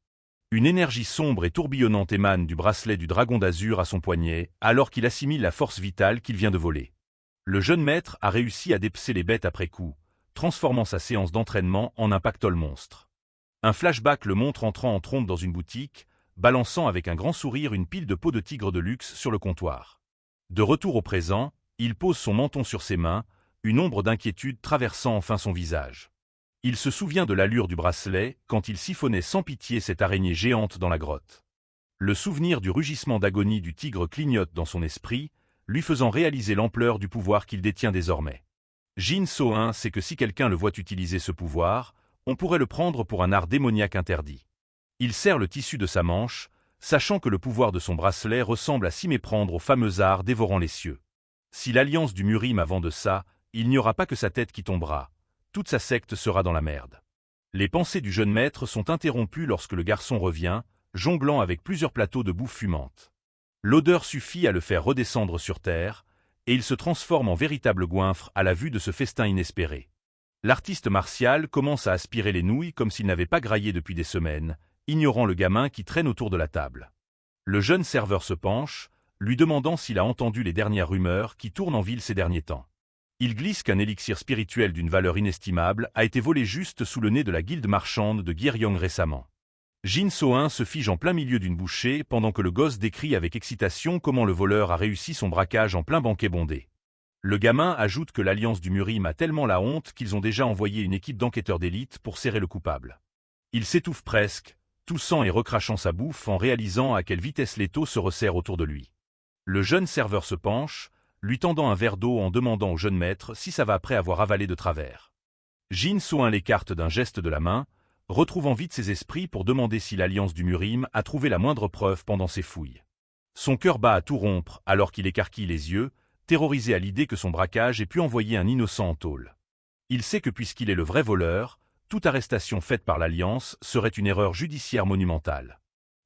Une énergie sombre et tourbillonnante émane du bracelet du dragon d'azur à son poignet, alors qu'il assimile la force vitale qu'il vient de voler. Le jeune maître a réussi à dépecer les bêtes après coup, transformant sa séance d'entraînement en un pactole monstre. Un flashback le montre entrant en trompe dans une boutique, balançant avec un grand sourire une pile de peaux de tigre de luxe sur le comptoir. De retour au présent, il pose son menton sur ses mains, une ombre d'inquiétude traversant enfin son visage. Il se souvient de l'allure du bracelet quand il siphonnait sans pitié cette araignée géante dans la grotte. Le souvenir du rugissement d'agonie du tigre clignote dans son esprit, lui faisant réaliser l'ampleur du pouvoir qu'il détient désormais. Jin So-in sait que si quelqu'un le voit utiliser ce pouvoir, on pourrait le prendre pour un art démoniaque interdit. Il serre le tissu de sa manche, sachant que le pouvoir de son bracelet ressemble à s'y méprendre au fameux art dévorant les cieux. Si l'alliance du Murim a vent de ça, il n'y aura pas que sa tête qui tombera. Toute sa secte sera dans la merde. Les pensées du jeune maître sont interrompues lorsque le garçon revient, jonglant avec plusieurs plateaux de bouffe fumante. L'odeur suffit à le faire redescendre sur terre, et il se transforme en véritable goinfre à la vue de ce festin inespéré. L'artiste martial commence à aspirer les nouilles comme s'il n'avait pas graillé depuis des semaines, ignorant le gamin qui traîne autour de la table. Le jeune serveur se penche, lui demandant s'il a entendu les dernières rumeurs qui tournent en ville ces derniers temps. Il glisse qu'un élixir spirituel d'une valeur inestimable a été volé juste sous le nez de la guilde marchande de Gyeryong récemment. Jin So-in se fige en plein milieu d'une bouchée pendant que le gosse décrit avec excitation comment le voleur a réussi son braquage en plein banquet bondé. Le gamin ajoute que l'alliance du Murim a tellement la honte qu'ils ont déjà envoyé une équipe d'enquêteurs d'élite pour serrer le coupable. Il s'étouffe presque, toussant et recrachant sa bouffe en réalisant à quelle vitesse l'étau se resserre autour de lui. Le jeune serveur se penche, lui tendant un verre d'eau en demandant au jeune maître si ça va après avoir avalé de travers. Jin So-in l'écarte d'un geste de la main, retrouvant vite ses esprits pour demander si l'alliance du Murim a trouvé la moindre preuve pendant ses fouilles. Son cœur bat à tout rompre alors qu'il écarquille les yeux, terrorisé à l'idée que son braquage ait pu envoyer un innocent en tôle. Il sait que puisqu'il est le vrai voleur, toute arrestation faite par l'alliance serait une erreur judiciaire monumentale.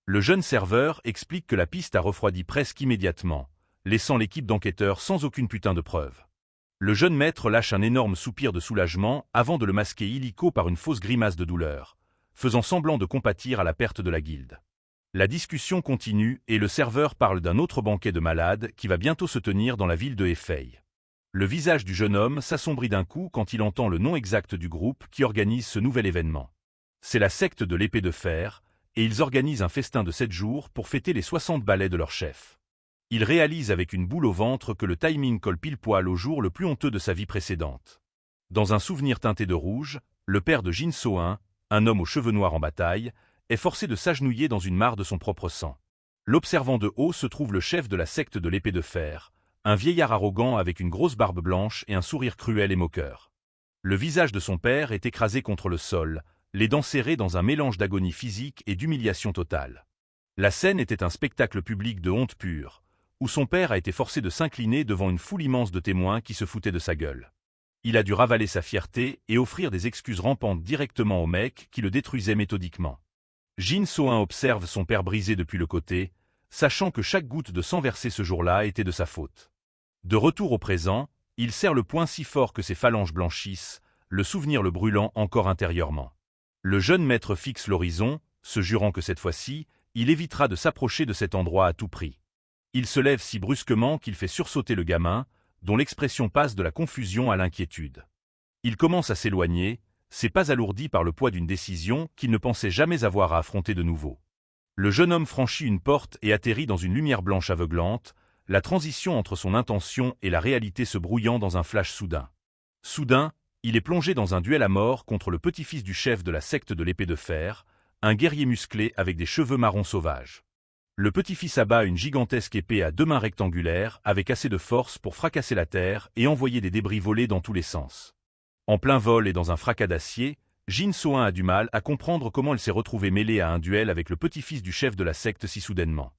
Le jeune serveur explique que la piste a refroidi presque immédiatement, laissant l'équipe d'enquêteurs sans aucune putain de preuve. Le jeune maître lâche un énorme soupir de soulagement avant de le masquer illico par une fausse grimace de douleur, faisant semblant de compatir à la perte de la guilde. La discussion continue et le serveur parle d'un autre banquet de malades qui va bientôt se tenir dans la ville de Hefei. Le visage du jeune homme s'assombrit d'un coup quand il entend le nom exact du groupe qui organise ce nouvel événement. C'est la secte de l'épée de fer, et ils organisent un festin de 7 jours pour fêter les 60 ballets de leur chef. Il réalise avec une boule au ventre que le timing colle pile poil au jour le plus honteux de sa vie précédente. Dans un souvenir teinté de rouge, le père de Jin So-in, un homme aux cheveux noirs en bataille, est forcé de s'agenouiller dans une mare de son propre sang. L'observant de haut se trouve le chef de la secte de l'épée de fer, un vieillard arrogant avec une grosse barbe blanche et un sourire cruel et moqueur. Le visage de son père est écrasé contre le sol, les dents serrées dans un mélange d'agonie physique et d'humiliation totale. La scène était un spectacle public de honte pure, où son père a été forcé de s'incliner devant une foule immense de témoins qui se foutaient de sa gueule. Il a dû ravaler sa fierté et offrir des excuses rampantes directement au mec qui le détruisait méthodiquement. Jin So-in observe son père brisé depuis le côté, sachant que chaque goutte de sang versée ce jour-là était de sa faute. De retour au présent, il serre le poing si fort que ses phalanges blanchissent, le souvenir le brûlant encore intérieurement. Le jeune maître fixe l'horizon, se jurant que cette fois-ci, il évitera de s'approcher de cet endroit à tout prix. Il se lève si brusquement qu'il fait sursauter le gamin, dont l'expression passe de la confusion à l'inquiétude. Il commence à s'éloigner, ses pas alourdis par le poids d'une décision qu'il ne pensait jamais avoir à affronter de nouveau. Le jeune homme franchit une porte et atterrit dans une lumière blanche aveuglante, la transition entre son intention et la réalité se brouillant dans un flash soudain. Soudain, il est plongé dans un duel à mort contre le petit-fils du chef de la secte de l'épée de fer, un guerrier musclé avec des cheveux marrons sauvages. Le petit-fils abat une gigantesque épée à 2 mains rectangulaires avec assez de force pour fracasser la terre et envoyer des débris volés dans tous les sens. En plein vol et dans un fracas d'acier, Jin So-in a du mal à comprendre comment elle s'est retrouvée mêlée à un duel avec le petit-fils du chef de la secte si soudainement.